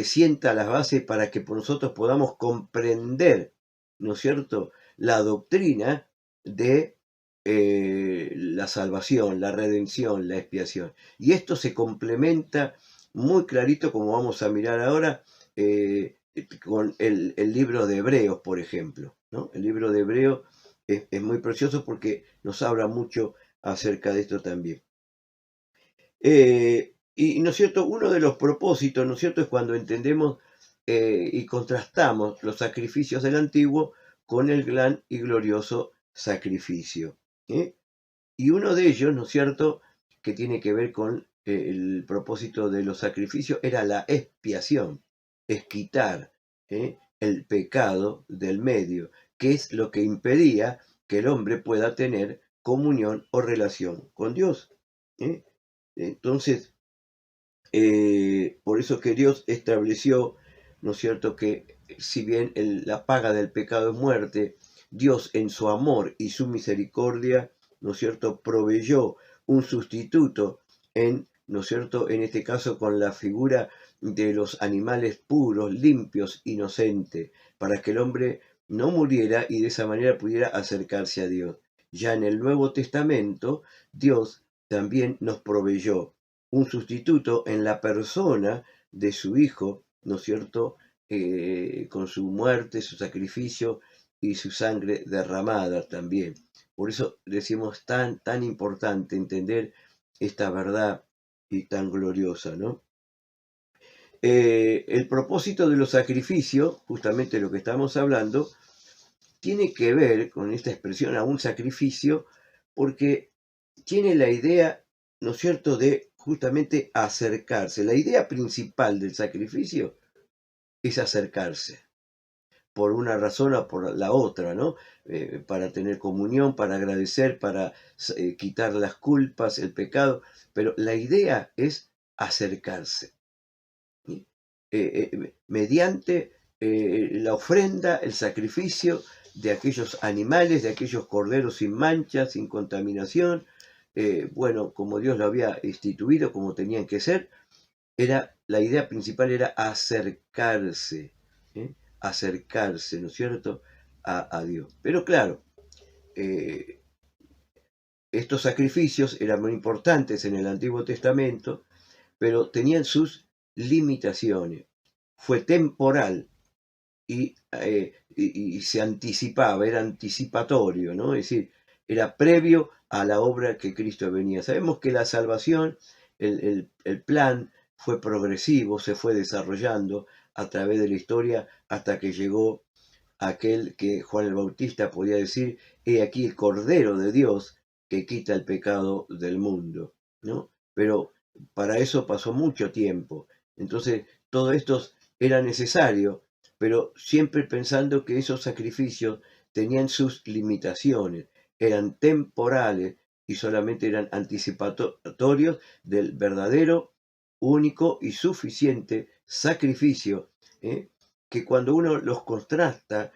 sienta las bases para que nosotros podamos comprender, ¿no es cierto?, la doctrina de la salvación, la redención, la expiación. Y esto se complementa muy clarito, como vamos a mirar ahora, con el libro de Hebreos, por ejemplo, ¿no? El libro de Hebreos es muy precioso porque nos habla mucho acerca de esto también. Y, ¿no es cierto?, uno de los propósitos, ¿no es cierto?, es cuando entendemos y contrastamos los sacrificios del antiguo con el gran y glorioso sacrificio. Y uno de ellos, ¿no es cierto?, que tiene que ver con el propósito de los sacrificios, era la expiación, es quitar el pecado del medio, que es lo que impedía que el hombre pueda tener comunión o relación con Dios. Entonces, por eso que Dios estableció, ¿no es cierto?, que si bien la paga del pecado es muerte, Dios en su amor y su misericordia, ¿no es cierto?, proveyó un sustituto ¿no es cierto?, en este caso con la figura de los animales puros, limpios, inocentes, para que el hombre no muriera y de esa manera pudiera acercarse a Dios. Ya en el Nuevo Testamento, Dios también nos proveyó un sustituto en la persona de su Hijo, ¿no es cierto?, con su muerte, su sacrificio y su sangre derramada también. Por eso decimos tan importante entender esta verdad y tan gloriosa, ¿no? El propósito de los sacrificios, justamente lo que estamos hablando, tiene que ver con esta expresión a un sacrificio, porque tiene la idea, ¿no es cierto?, de justamente acercarse. La idea principal del sacrificio es acercarse, por una razón o por la otra, ¿no? Para tener comunión, para agradecer, para quitar las culpas, el pecado, pero la idea es acercarse. Mediante la ofrenda, el sacrificio de aquellos animales, de aquellos corderos sin mancha, sin contaminación, bueno, como Dios lo había instituido, como tenían que ser. La idea principal era acercarse, acercarse, ¿no es cierto?, a Dios. Pero claro, estos sacrificios eran muy importantes en el Antiguo Testamento, pero tenían sus limitaciones. Fue temporal y se anticipaba, era anticipatorio, ¿no? Es decir, era previo a la obra que Cristo venía. Sabemos que la salvación, el plan fue progresivo, se fue desarrollando a través de la historia hasta que llegó aquel que Juan el Bautista podía decir: he aquí el Cordero de Dios que quita el pecado del mundo, ¿no? Pero para eso pasó mucho tiempo. Entonces, todo esto era necesario, pero siempre pensando que esos sacrificios tenían sus limitaciones, eran temporales y solamente eran anticipatorios del verdadero, único y suficiente sacrificio, que cuando uno los contrasta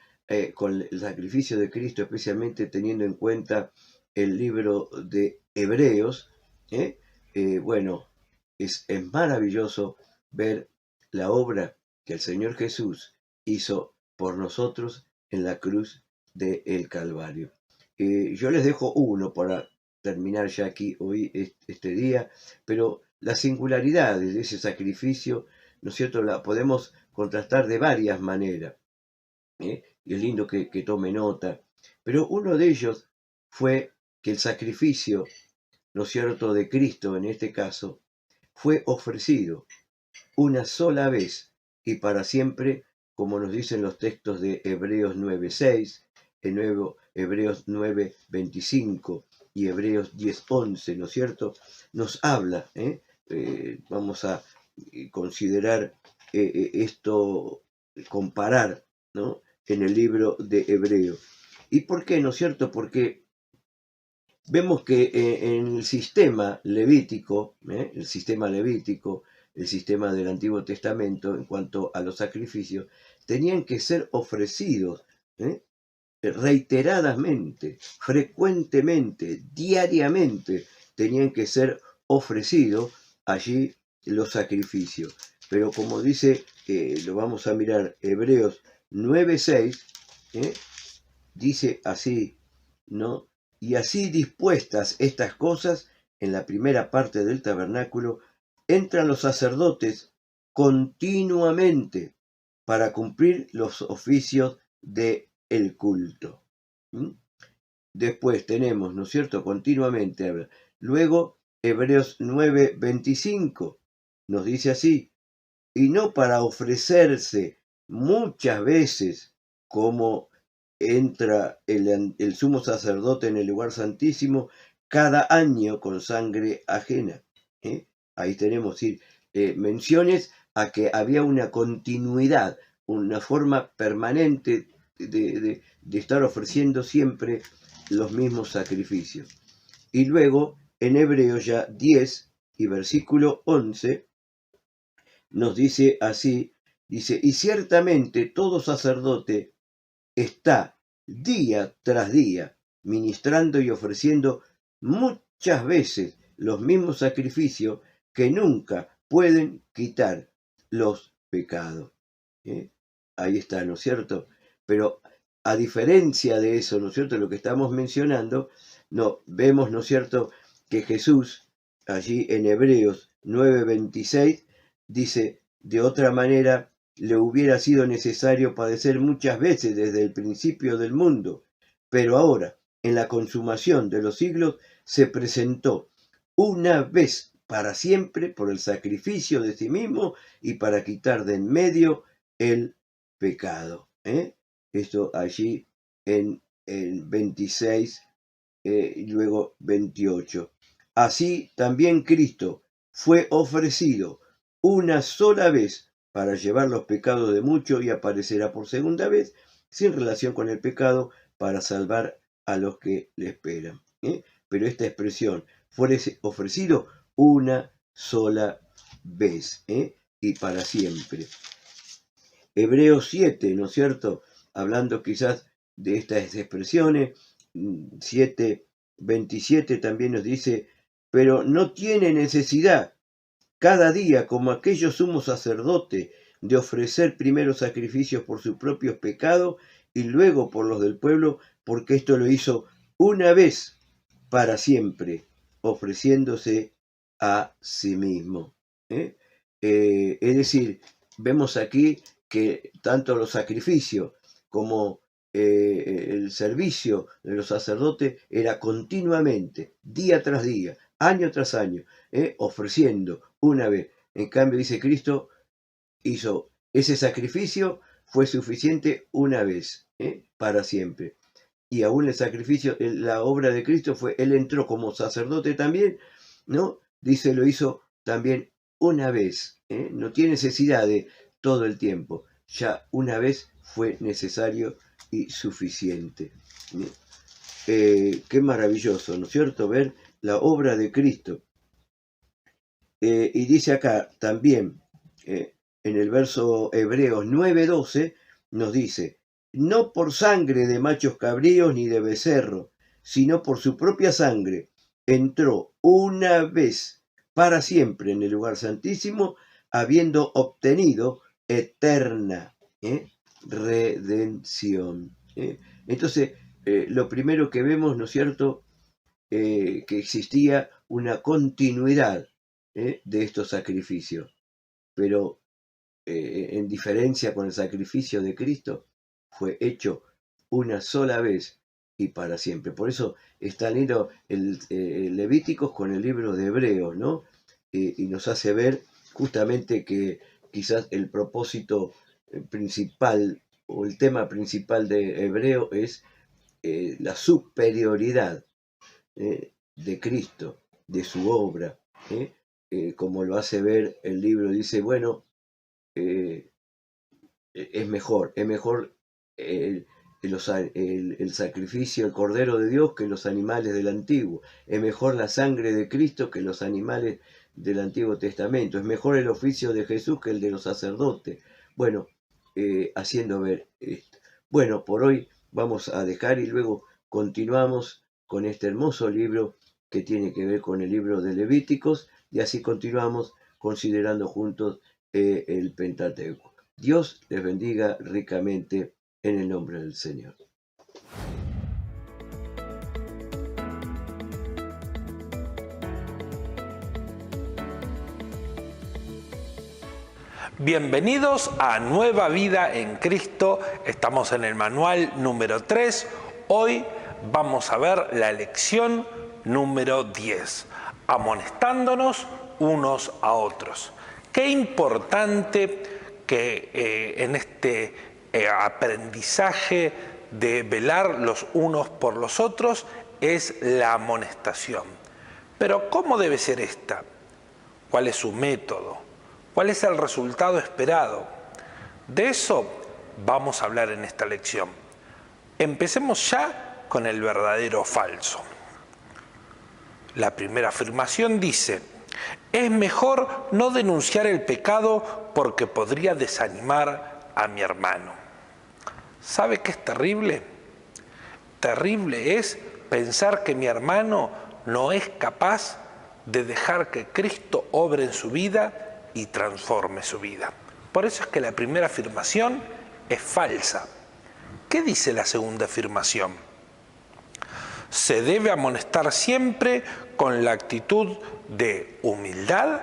con el sacrificio de Cristo, especialmente teniendo en cuenta el libro de Hebreos, bueno, es maravilloso ver la obra que el Señor Jesús hizo por nosotros en la cruz del Calvario. Yo les dejo uno para terminar ya aquí hoy, este día, pero las singularidades de ese sacrificio, ¿no es cierto?, la podemos contrastar de varias maneras. Y es lindo que tome nota. Pero uno de ellos fue que el sacrificio, ¿no es cierto?, de Cristo en este caso, fue ofrecido una sola vez y para siempre, como nos dicen los textos de Hebreos 9:6, el nuevo Hebreos 9:25 y Hebreos 10:11, ¿no es cierto?, nos habla. Vamos a considerar esto, comparar, ¿no?, en el libro de Hebreos. ¿Y por qué, no es cierto? Porque vemos que en el sistema levítico, el sistema del Antiguo Testamento, en cuanto a los sacrificios, tenían que ser ofrecidos reiteradamente, frecuentemente, diariamente, tenían que ser ofrecidos allí los sacrificios. Pero como dice, lo vamos a mirar, Hebreos 9:6, dice así, ¿no? Y así dispuestas estas cosas, en la primera parte del tabernáculo, entran los sacerdotes continuamente para cumplir los oficios del culto. Después tenemos, ¿no es cierto?, continuamente. Luego, Hebreos 9:25 nos dice así: y no para ofrecerse muchas veces, como entra el sumo sacerdote en el lugar santísimo cada año con sangre ajena. Ahí tenemos menciones a que había una continuidad, una forma permanente de estar ofreciendo siempre los mismos sacrificios. Y luego en Hebreos ya 10 y versículo 11 nos dice así, dice: y ciertamente todo sacerdote está día tras día ministrando y ofreciendo muchas veces los mismos sacrificios que nunca pueden quitar los pecados. Ahí está, ¿no es cierto? Pero a diferencia de eso, ¿no es cierto?, lo que estamos mencionando, no vemos, ¿no es cierto?, que Jesús, allí en Hebreos 9:26, dice: de otra manera le hubiera sido necesario padecer muchas veces desde el principio del mundo, pero ahora, en la consumación de los siglos, se presentó una vez para siempre por el sacrificio de sí mismo y para quitar de en medio el pecado. Esto allí en el 26 y luego 28. Así también Cristo fue ofrecido una sola vez para llevar los pecados de muchos y aparecerá por segunda vez sin relación con el pecado para salvar a los que le esperan. Pero esta expresión fue ofrecido una sola vez y para siempre. Hebreos 7, ¿no es cierto?, hablando quizás de estas expresiones. 7:27 también nos dice, pero no tiene necesidad cada día, como aquellos sumos sacerdotes, de ofrecer primero sacrificios por sus propios pecados y luego por los del pueblo, porque esto lo hizo una vez para siempre, ofreciéndose a sí mismo. Es decir, vemos aquí que tanto los sacrificios como el servicio de los sacerdotes era continuamente, día tras día, año tras año, ofreciendo una vez. En cambio, dice Cristo, hizo ese sacrificio, fue suficiente una vez, para siempre. Y aún el sacrificio, la obra de Cristo fue, Él entró como sacerdote también, ¿no? Dice, lo hizo también una vez, no tiene necesidad de todo el tiempo, ya una vez fue necesario y suficiente. Qué maravilloso, ¿no es cierto?, ver la obra de Cristo. Y dice acá también, en el verso Hebreos 9:12, nos dice, no por sangre de machos cabríos ni de becerro, sino por su propia sangre, entró una vez para siempre en el lugar santísimo, habiendo obtenido eterna redención. Entonces, lo primero que vemos, ¿no es cierto?, que existía una continuidad de estos sacrificios, pero en diferencia con el sacrificio de Cristo, fue hecho una sola vez y para siempre. Por eso está lindo el Levíticos con el libro de Hebreos, ¿no? Y nos hace ver justamente que quizás el propósito principal o el tema principal de Hebreo es la superioridad de Cristo, de su obra, como lo hace ver el libro. Dice, bueno, es mejor el sacrificio, el Cordero de Dios, que los animales del Antiguo. Es mejor la sangre de Cristo que los animales del Antiguo Testamento. Es mejor el oficio de Jesús que el de los sacerdotes. Bueno, haciendo ver esto. Bueno, por hoy vamos a dejar y luego continuamos con este hermoso libro que tiene que ver con el libro de Levíticos, y así continuamos considerando juntos el Pentateuco. Dios les bendiga ricamente en el nombre del Señor. Bienvenidos a Nueva Vida en Cristo. Estamos en el manual número 3. Hoy vamos a ver la lección número 10, amonestándonos unos a otros. Qué importante que en este aprendizaje de velar los unos por los otros es la amonestación. Pero ¿cómo debe ser esta? ¿Cuál es su método? ¿Cuál es el resultado esperado? De eso vamos a hablar en esta lección. Empecemos ya con el verdadero o falso. La primera afirmación dice, es mejor no denunciar el pecado porque podría desanimar a mi hermano. ¿Sabe qué es terrible? Terrible es pensar que mi hermano no es capaz de dejar que Cristo obre en su vida y transforme su vida. Por eso es que la primera afirmación es falsa. ¿Qué dice la segunda afirmación? Se debe amonestar siempre con la actitud de humildad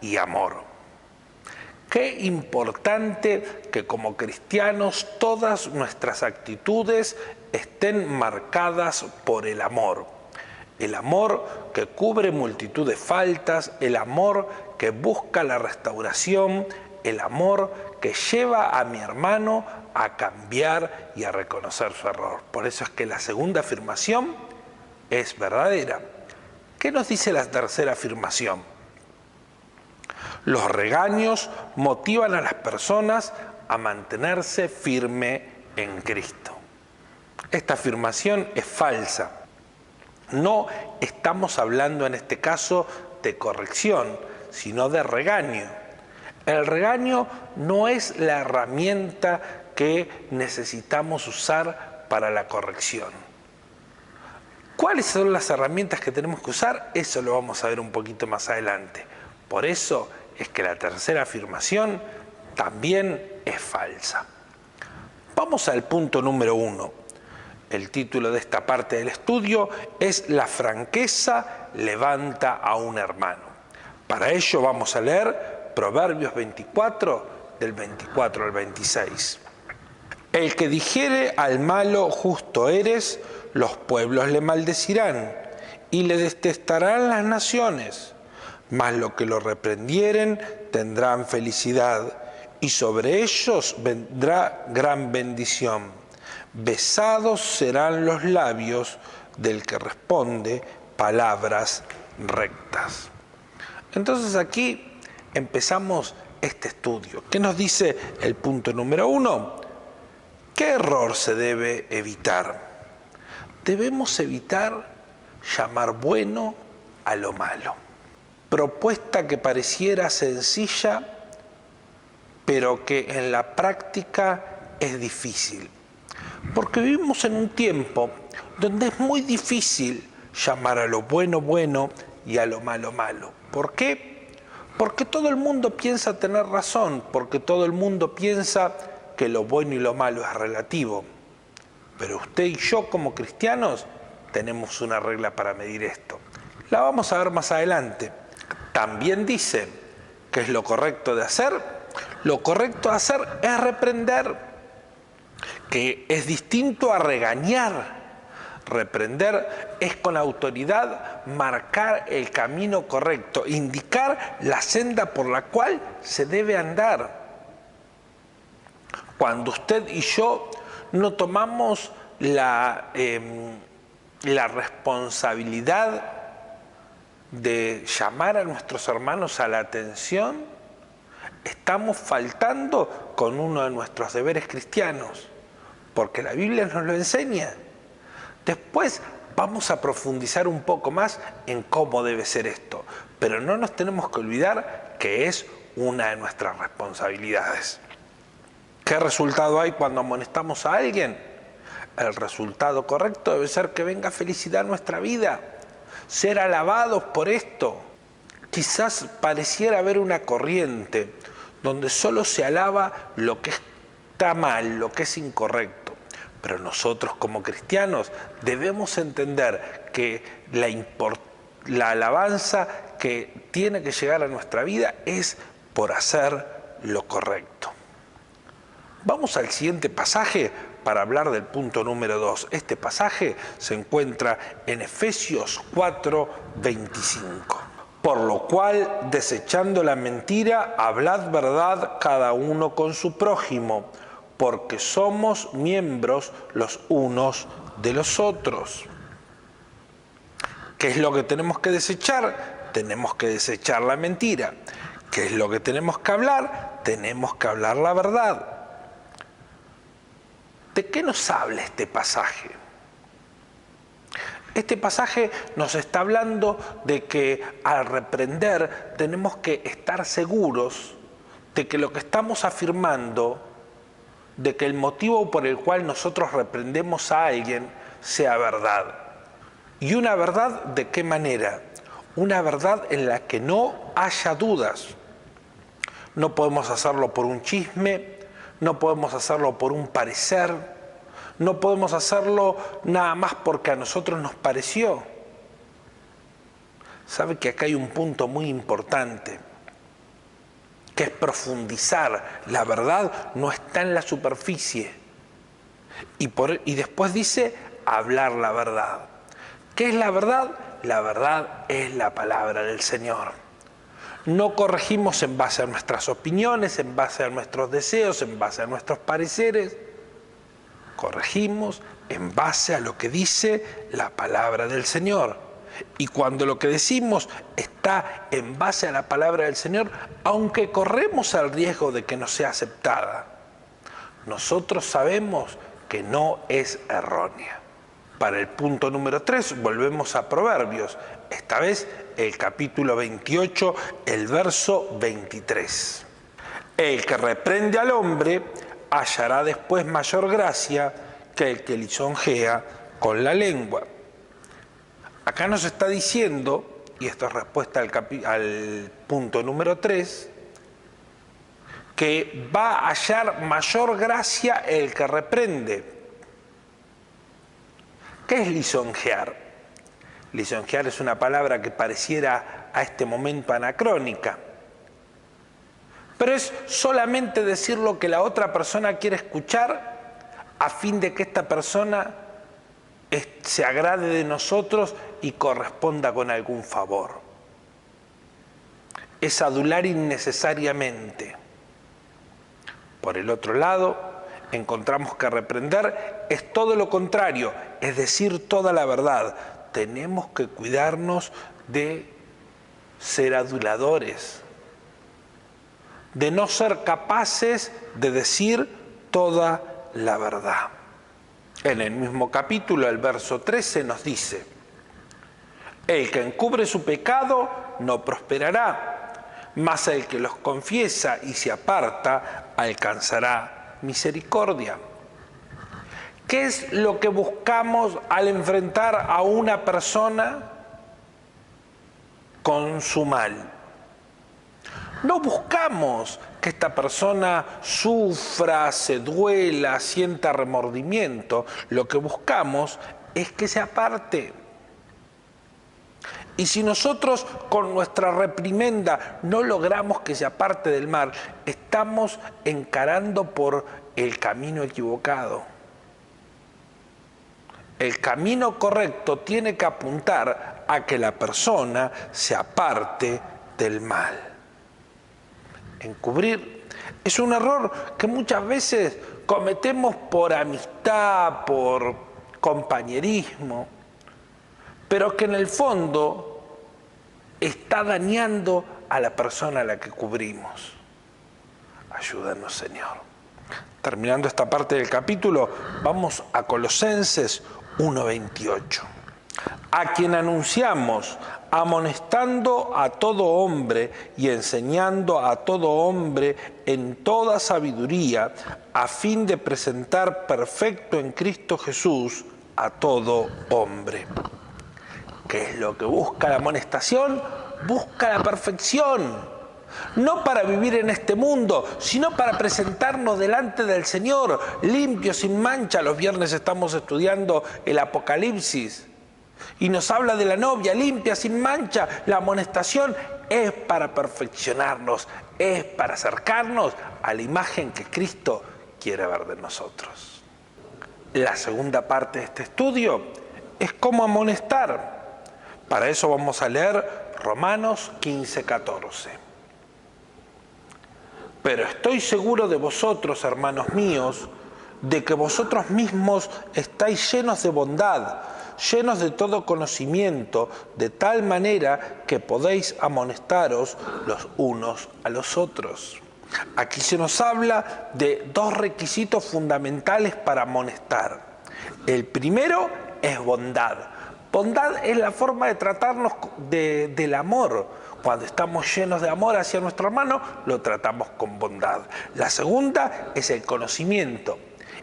y amor. Qué importante que como cristianos todas nuestras actitudes estén marcadas por el amor. El amor que cubre multitud de faltas, el amor que busca la restauración, el amor que lleva a mi hermano a cambiar y a reconocer su error. Por eso es que la segunda afirmación es verdadera. ¿Qué nos dice la tercera afirmación? Los regaños motivan a las personas a mantenerse firme en Cristo. Esta afirmación es falsa. No estamos hablando en este caso de corrección, sino de regaño. El regaño no es la herramienta que necesitamos usar para la corrección. ¿Cuáles son las herramientas que tenemos que usar? Eso lo vamos a ver un poquito más adelante. Por eso es que la tercera afirmación también es falsa. Vamos al punto número 1. El título de esta parte del estudio es La franqueza levanta a un hermano. Para ello vamos a leer Proverbios 24, del 24 al 26. El que dijere al malo justo eres, los pueblos le maldecirán y le detestarán las naciones. Mas los que lo reprendieren tendrán felicidad y sobre ellos vendrá gran bendición. Besados serán los labios del que responde palabras rectas. Entonces aquí empezamos este estudio. ¿Qué nos dice el punto número 1? ¿Qué error se debe evitar? Debemos evitar llamar bueno a lo malo. Propuesta que pareciera sencilla, pero que en la práctica es difícil. Porque vivimos en un tiempo donde es muy difícil llamar a lo bueno bueno y a lo malo malo. ¿Por qué? Porque todo el mundo piensa tener razón, porque todo el mundo piensa que lo bueno y lo malo es relativo. Pero usted y yo como cristianos tenemos una regla para medir esto. La vamos a ver más adelante. También dice que es lo correcto de hacer. Lo correcto de hacer es reprender, que es distinto a regañar. Reprender es con autoridad marcar el camino correcto, indicar la senda por la cual se debe andar. Cuando usted y yo no tomamos la responsabilidad de llamar a nuestros hermanos a la atención, estamos faltando con uno de nuestros deberes cristianos, porque la Biblia nos lo enseña. Después vamos a profundizar un poco más en cómo debe ser esto, pero no nos tenemos que olvidar que es una de nuestras responsabilidades. ¿Qué resultado hay cuando amonestamos a alguien? El resultado correcto debe ser que venga felicidad a nuestra vida, ser alabados por esto. Quizás pareciera haber una corriente donde solo se alaba lo que está mal, lo que es incorrecto. Pero nosotros como cristianos debemos entender que la alabanza que tiene que llegar a nuestra vida es por hacer lo correcto. Vamos al siguiente pasaje para hablar del punto número 2. Este pasaje se encuentra en Efesios 4, 25. Por lo cual, desechando la mentira, hablad verdad cada uno con su prójimo, porque somos miembros los unos de los otros. ¿Qué es lo que tenemos que desechar? Tenemos que desechar la mentira. ¿Qué es lo que tenemos que hablar? Tenemos que hablar la verdad. ¿De qué nos habla este pasaje? Este pasaje nos está hablando de que al reprender tenemos que estar seguros de que lo que estamos afirmando, de que el motivo por el cual nosotros reprendemos a alguien sea verdad. ¿Y una verdad de qué manera? Una verdad en la que no haya dudas. No podemos hacerlo por un chisme, no podemos hacerlo por un parecer, no podemos hacerlo nada más porque a nosotros nos pareció. Sabe que acá hay un punto muy importante, que es profundizar. La verdad no está en la superficie. Y después dice hablar la verdad. ¿Qué es la verdad? La verdad es la palabra del Señor. No corregimos en base a nuestras opiniones, en base a nuestros deseos, en base a nuestros pareceres. Corregimos en base a lo que dice la palabra del Señor. Y cuando lo que decimos está en base a la palabra del Señor, aunque corremos el riesgo de que no sea aceptada, nosotros sabemos que no es errónea. Para el punto número 3 volvemos a Proverbios, esta vez el capítulo 28, el verso 23. El que reprende al hombre hallará después mayor gracia que el que lisonjea con la lengua. Acá nos está diciendo, y esto es respuesta al punto número 3, que va a hallar mayor gracia el que reprende. ¿Qué es lisonjear? Lisonjear es una palabra que pareciera a este momento anacrónica, pero es solamente decir lo que la otra persona quiere escuchar a fin de que esta persona se agrade de nosotros y corresponda con algún favor. Es adular innecesariamente. Por el otro lado, encontramos que reprender es todo lo contrario, es decir, toda la verdad. Tenemos que cuidarnos de ser aduladores, de no ser capaces de decir toda la verdad. En el mismo capítulo, el verso 13 nos dice: el que encubre su pecado no prosperará, mas el que los confiesa y se aparta alcanzará misericordia. ¿Qué es lo que buscamos al enfrentar a una persona con su mal? No buscamos que esta persona sufra, se duela, sienta remordimiento. Lo que buscamos es que se aparte. Y si nosotros con nuestra reprimenda no logramos que se aparte del mal, estamos encarando por el camino equivocado. El camino correcto tiene que apuntar a que la persona se aparte del mal. Encubrir es un error que muchas veces cometemos por amistad, por compañerismo, pero que en el fondo está dañando a la persona a la que cubrimos. Ayúdanos, Señor. Terminando esta parte del capítulo, vamos a Colosenses 1:28. A quien anunciamos, amonestando a todo hombre y enseñando a todo hombre en toda sabiduría, a fin de presentar perfecto en Cristo Jesús a todo hombre. ¿Qué es lo que busca la amonestación? Busca la perfección. No para vivir en este mundo, sino para presentarnos delante del Señor, limpios, sin mancha. Los viernes estamos estudiando el Apocalipsis y nos habla de la novia limpia, sin mancha. La amonestación es para perfeccionarnos, es para acercarnos a la imagen que Cristo quiere ver de nosotros. La segunda parte de este estudio es cómo amonestar. Para eso vamos a leer Romanos 15:14. Pero estoy seguro de vosotros, hermanos míos, de que vosotros mismos estáis llenos de bondad, llenos de todo conocimiento, de tal manera que podéis amonestaros los unos a los otros. Aquí se nos habla de dos requisitos fundamentales para amonestar. El primero es bondad. Bondad es la forma de tratarnos del amor. Cuando estamos llenos de amor hacia nuestro hermano, lo tratamos con bondad. La segunda es el conocimiento.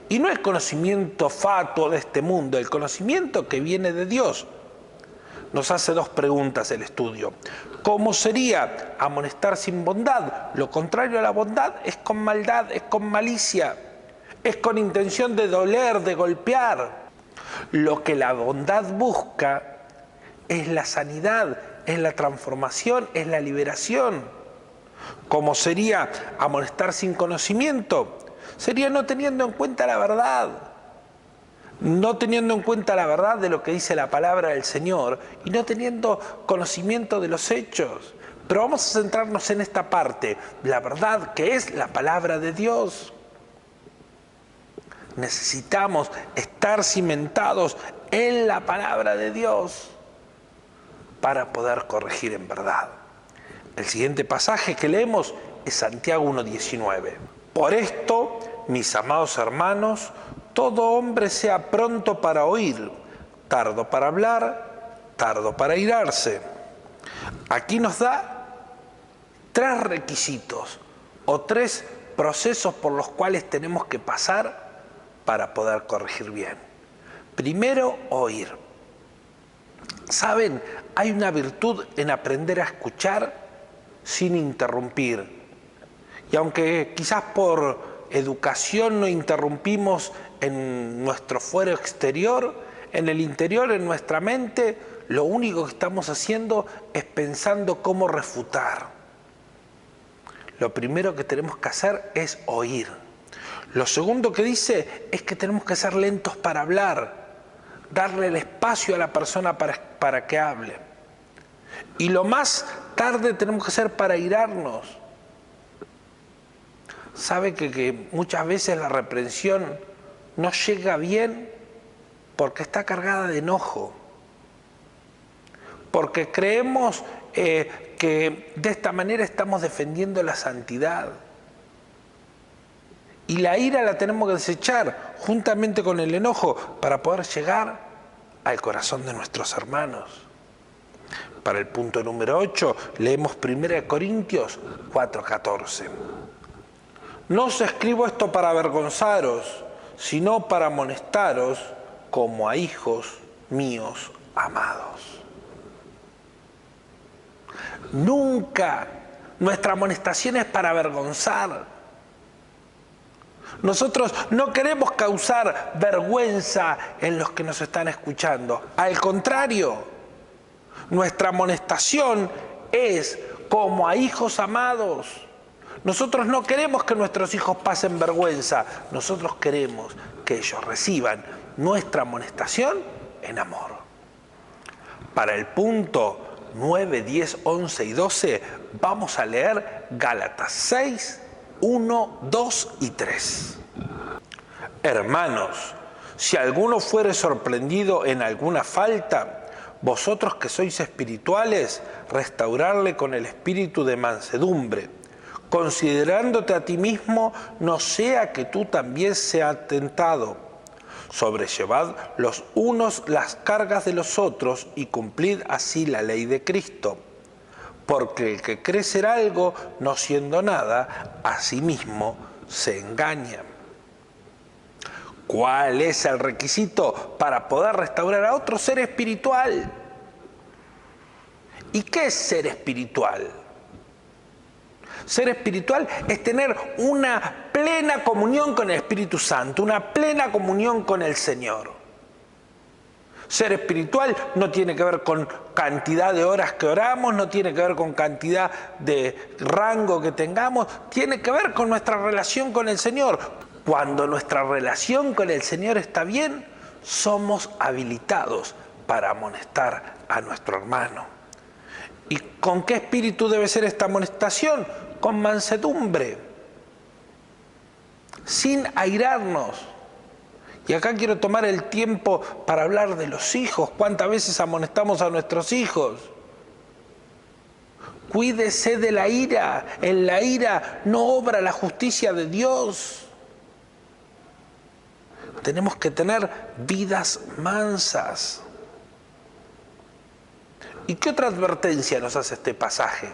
Y no el conocimiento fatuo de este mundo, el conocimiento que viene de Dios. Nos hace dos preguntas el estudio. ¿Cómo sería amonestar sin bondad? Lo contrario a la bondad es con maldad, es con malicia, es con intención de doler, de golpear. Lo que la bondad busca es la sanidad, es la transformación, es la liberación. ¿Cómo sería amonestar sin conocimiento? Sería no teniendo en cuenta la verdad. No teniendo en cuenta la verdad de lo que dice la palabra del Señor y no teniendo conocimiento de los hechos. Pero vamos a centrarnos en esta parte, la verdad que es la palabra de Dios. Necesitamos estar cimentados en la palabra de Dios para poder corregir en verdad. El siguiente pasaje que leemos es Santiago 1:19. Por esto, mis amados hermanos, todo hombre sea pronto para oír, tardo para hablar, tardo para irarse. Aquí nos da tres requisitos o tres procesos por los cuales tenemos que pasar para poder corregir bien. Primero, oír. ¿Saben? Hay una virtud en aprender a escuchar sin interrumpir. Y aunque quizás por educación no interrumpimos en nuestro fuero exterior, en el interior, en nuestra mente, lo único que estamos haciendo es pensando cómo refutar. Lo primero que tenemos que hacer es oír. Lo segundo que dice es que tenemos que ser lentos para hablar, darle el espacio a la persona para que hable. Y lo más tarde tenemos que hacer para airarnos. ¿Sabe que muchas veces la reprensión no llega bien porque está cargada de enojo? Porque creemos que de esta manera estamos defendiendo la santidad. Y la ira la tenemos que desechar juntamente con el enojo para poder llegar al corazón de nuestros hermanos. Para el punto número 8, leemos 1 Corintios 4:14. No os escribo esto para avergonzaros, sino para amonestaros como a hijos míos amados. Nunca nuestra amonestación es para avergonzar. Nosotros no queremos causar vergüenza en los que nos están escuchando. Al contrario, nuestra amonestación es como a hijos amados. Nosotros no queremos que nuestros hijos pasen vergüenza. Nosotros queremos que ellos reciban nuestra amonestación en amor. Para el punto 9, 10, 11 y 12 vamos a leer Gálatas 6, 1, 2 y 3. Hermanos, si alguno fuere sorprendido en alguna falta, vosotros que sois espirituales, restaurarle con el espíritu de mansedumbre, considerándote a ti mismo, no sea que tú también seas tentado. Sobrellevad los unos las cargas de los otros y cumplid así la ley de Cristo. Porque el que cree ser algo, no siendo nada, a sí mismo se engaña. ¿Cuál es el requisito para poder restaurar a otro? Ser espiritual. ¿Y qué es ser espiritual? Ser espiritual es tener una plena comunión con el Espíritu Santo, una plena comunión con el Señor. Ser espiritual no tiene que ver con cantidad de horas que oramos, no tiene que ver con cantidad de rango que tengamos, tiene que ver con nuestra relación con el Señor. Cuando nuestra relación con el Señor está bien, somos habilitados para amonestar a nuestro hermano. ¿Y con qué espíritu debe ser esta amonestación? Con mansedumbre, sin airarnos. Y acá quiero tomar el tiempo para hablar de los hijos. ¿Cuántas veces amonestamos a nuestros hijos? Cuídese de la ira. En la ira no obra la justicia de Dios. Tenemos que tener vidas mansas. ¿Y qué otra advertencia nos hace este pasaje?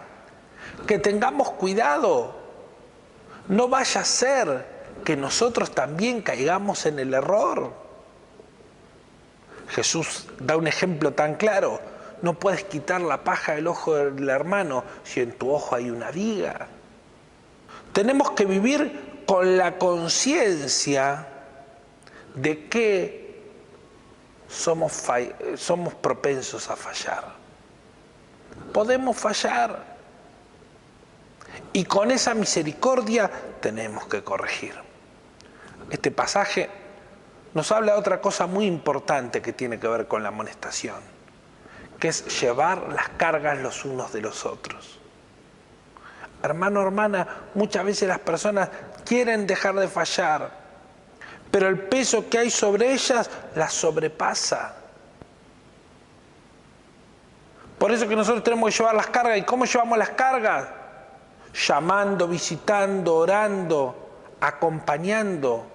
Que tengamos cuidado. No vaya a ser que nosotros también caigamos en el error. Jesús da un ejemplo tan claro. No puedes quitar la paja del ojo del hermano si en tu ojo hay una viga. Tenemos que vivir con la conciencia de que somos propensos a fallar. Podemos fallar. Y con esa misericordia tenemos que corregir. Este pasaje nos habla de otra cosa muy importante que tiene que ver con la amonestación, que es llevar las cargas los unos de los otros. Hermano, hermana, muchas veces las personas quieren dejar de fallar, pero el peso que hay sobre ellas las sobrepasa. Por eso que nosotros tenemos que llevar las cargas. ¿Y cómo llevamos las cargas? Llamando, visitando, orando, acompañando,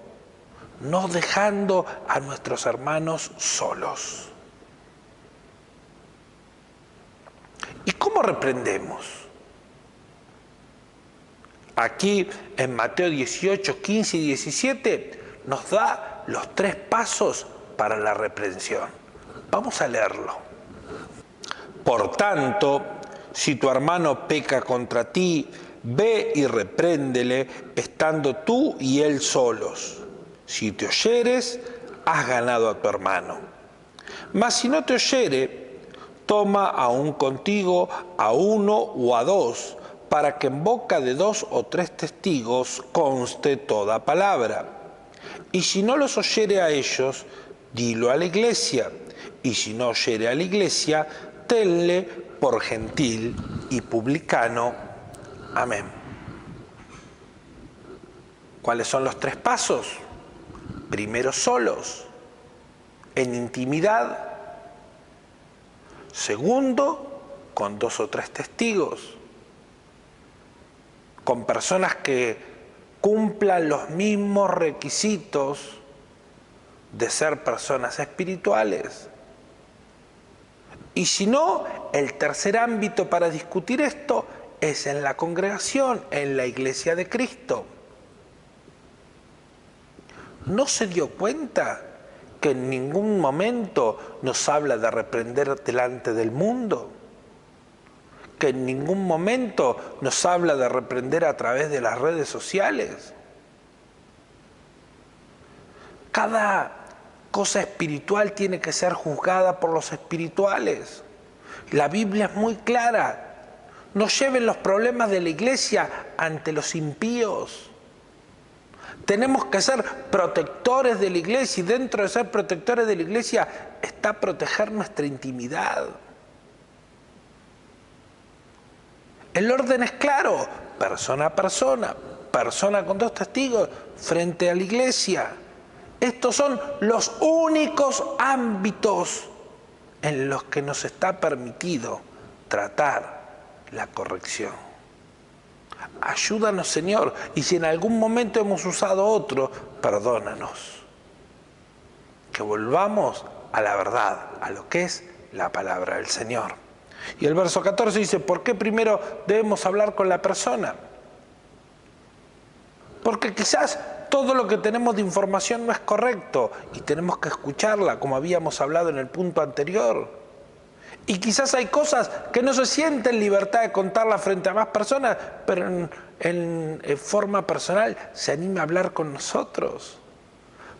no dejando a nuestros hermanos solos. ¿Y cómo reprendemos? Aquí en Mateo 18, 15 y 17 nos da los 3 pasos para la reprensión. Vamos a leerlo. Por tanto, si tu hermano peca contra ti, ve y repréndele, estando tú y él solos. Si te oyeres, has ganado a tu hermano. Mas si no te oyere, toma aún contigo a 1 o a 2, para que en boca de 2 o 3 testigos conste toda palabra. Y si no los oyere a ellos, dilo a la iglesia. Y si no oyere a la iglesia, tenle por gentil y publicano. Amén. ¿Cuáles son los 3 pasos? Primero, solos, en intimidad. Segundo, con 2 o 3 testigos, con personas que cumplan los mismos requisitos de ser personas espirituales. Y si no, el tercer ámbito para discutir esto es en la congregación, en la iglesia de Cristo. ¿No se dio cuenta que en ningún momento nos habla de reprender delante del mundo? ¿Que en ningún momento nos habla de reprender a través de las redes sociales? Cada cosa espiritual tiene que ser juzgada por los espirituales. La Biblia es muy clara. No lleven los problemas de la iglesia ante los impíos. Tenemos que ser protectores de la iglesia, y dentro de ser protectores de la iglesia está proteger nuestra intimidad. El orden es claro: persona a persona, persona con 2 testigos frente a la iglesia. Estos son los únicos ámbitos en los que nos está permitido tratar la corrección. Ayúdanos, Señor, y si en algún momento hemos usado otro, perdónanos. Que volvamos a la verdad, a lo que es la palabra del Señor. Y el verso 14 dice: ¿por qué primero debemos hablar con la persona? Porque quizás todo lo que tenemos de información no es correcto y tenemos que escucharla, como habíamos hablado en el punto anterior. Y quizás hay cosas que no se sienten libertad de contarlas frente a más personas, pero en forma personal se anima a hablar con nosotros.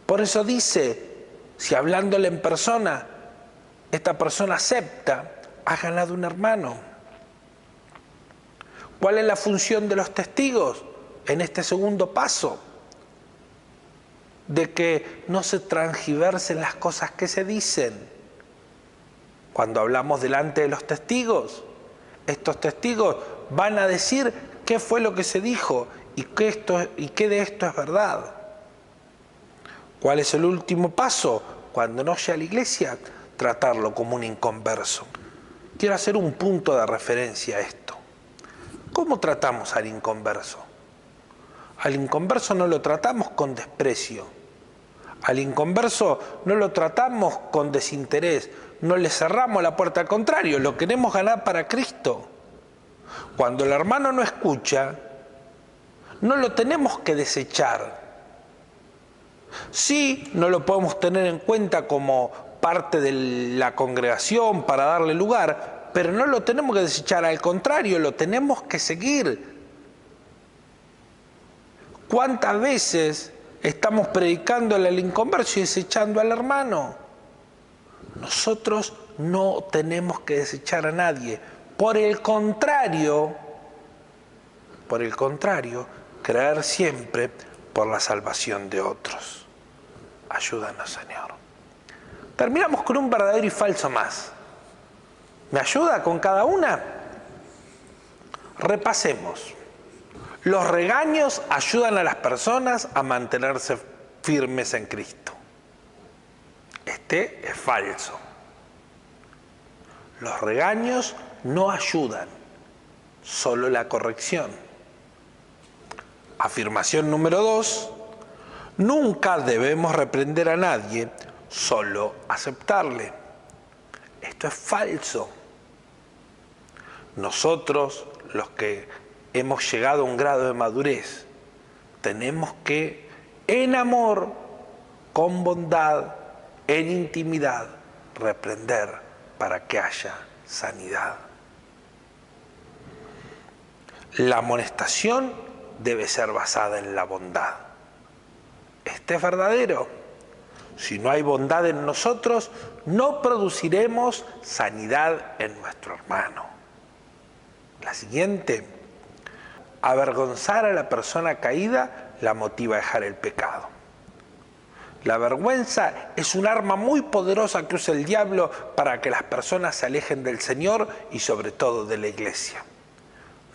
Por eso dice, si hablándole en persona, esta persona acepta, ha ganado un hermano. ¿Cuál es la función de los testigos en este segundo paso? De que no se transgiversen las cosas que se dicen. Cuando hablamos delante de los testigos, estos testigos van a decir qué fue lo que se dijo y qué de esto es verdad. ¿Cuál es el último paso? Cuando no haya la iglesia, tratarlo como un inconverso. Quiero hacer un punto de referencia a esto. ¿Cómo tratamos al inconverso? Al inconverso no lo tratamos con desprecio. Al inconverso no lo tratamos con desinterés. No le cerramos la puerta, al contrario, lo queremos ganar para Cristo. Cuando el hermano no escucha, no lo tenemos que desechar. Sí, no lo podemos tener en cuenta como parte de la congregación para darle lugar, pero no lo tenemos que desechar, al contrario, lo tenemos que seguir. ¿Cuántas veces estamos predicándole al inconverso y desechando al hermano? Nosotros no tenemos que desechar a nadie. Por el contrario, creer siempre por la salvación de otros. Ayúdanos, Señor. Terminamos con un verdadero y falso más. ¿Me ayuda con cada una? Repasemos. Los regaños ayudan a las personas a mantenerse firmes en Cristo. Este es falso. Los regaños no ayudan, solo la corrección. Afirmación número 2. Nunca debemos reprender a nadie, solo aceptarle. Esto es falso. Nosotros, los que hemos llegado a un grado de madurez, tenemos que, en amor, con bondad, en intimidad, reprender para que haya sanidad. La amonestación debe ser basada en la bondad. Este es verdadero. Si no hay bondad en nosotros, no produciremos sanidad en nuestro hermano. La siguiente: avergonzar a la persona caída la motiva a dejar el pecado. La vergüenza es un arma muy poderosa que usa el diablo para que las personas se alejen del Señor y sobre todo de la iglesia.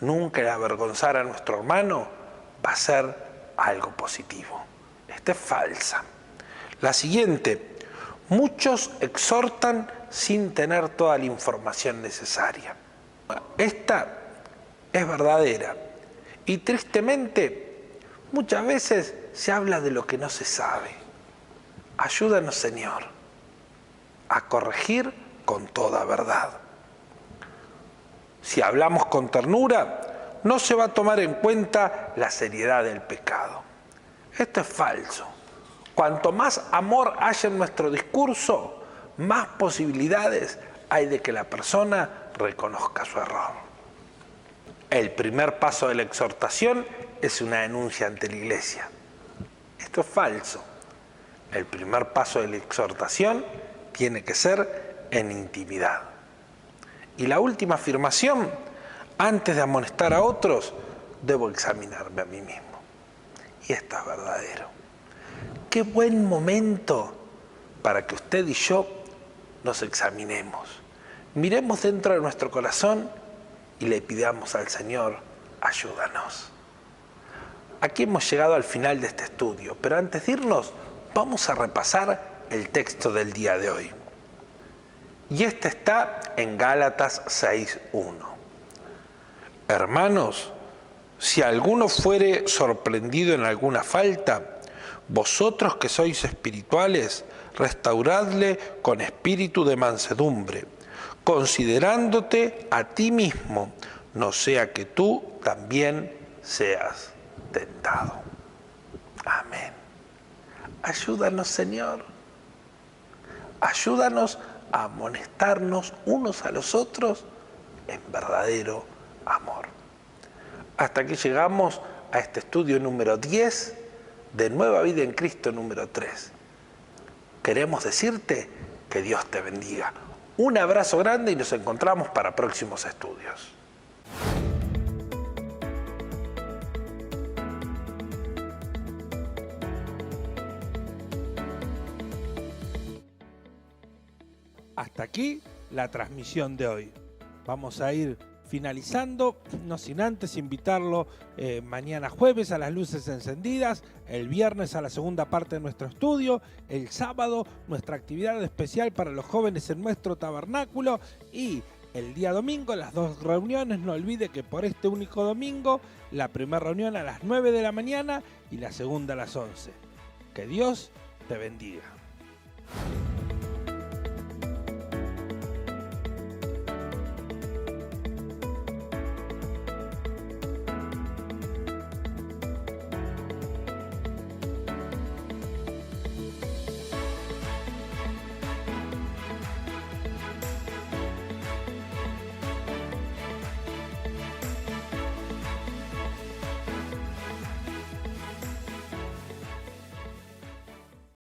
Nunca el avergonzar a nuestro hermano va a ser algo positivo. Esta es falsa. La siguiente: muchos exhortan sin tener toda la información necesaria. Esta es verdadera. Y tristemente, muchas veces se habla de lo que no se sabe. Ayúdanos, Señor, a corregir con toda verdad. Si hablamos con ternura, no se va a tomar en cuenta la seriedad del pecado. Esto es falso. Cuanto más amor haya en nuestro discurso, más posibilidades hay de que la persona reconozca su error. El primer paso de la exhortación es una denuncia ante la iglesia. Esto es falso. El primer paso de la exhortación tiene que ser en intimidad. Y la última afirmación: antes de amonestar a otros, debo examinarme a mí mismo. Y esto es verdadero. Qué buen momento para que usted y yo nos examinemos. Miremos dentro de nuestro corazón y le pidamos al Señor: ayúdanos. Aquí hemos llegado al final de este estudio, pero antes de irnos, vamos a repasar el texto del día de hoy. Y este está en Gálatas 6:1. Hermanos, si alguno fuere sorprendido en alguna falta, vosotros que sois espirituales, restauradle con espíritu de mansedumbre, considerándote a ti mismo, no sea que tú también seas tentado. Amén. Ayúdanos, Señor. Ayúdanos a amonestarnos unos a los otros en verdadero amor. Hasta aquí llegamos a este estudio número 10 de Nueva Vida en Cristo número 3. Queremos decirte que Dios te bendiga. Un abrazo grande y nos encontramos para próximos estudios. Hasta aquí la transmisión de hoy. Vamos a ir finalizando, no sin antes invitarlo mañana jueves a las luces encendidas, el viernes a la segunda parte de nuestro estudio, el sábado nuestra actividad especial para los jóvenes en nuestro tabernáculo y el día domingo las dos reuniones. No olvide que por este único domingo, la primera reunión a las 9 de la mañana y la segunda a las 11. Que Dios te bendiga.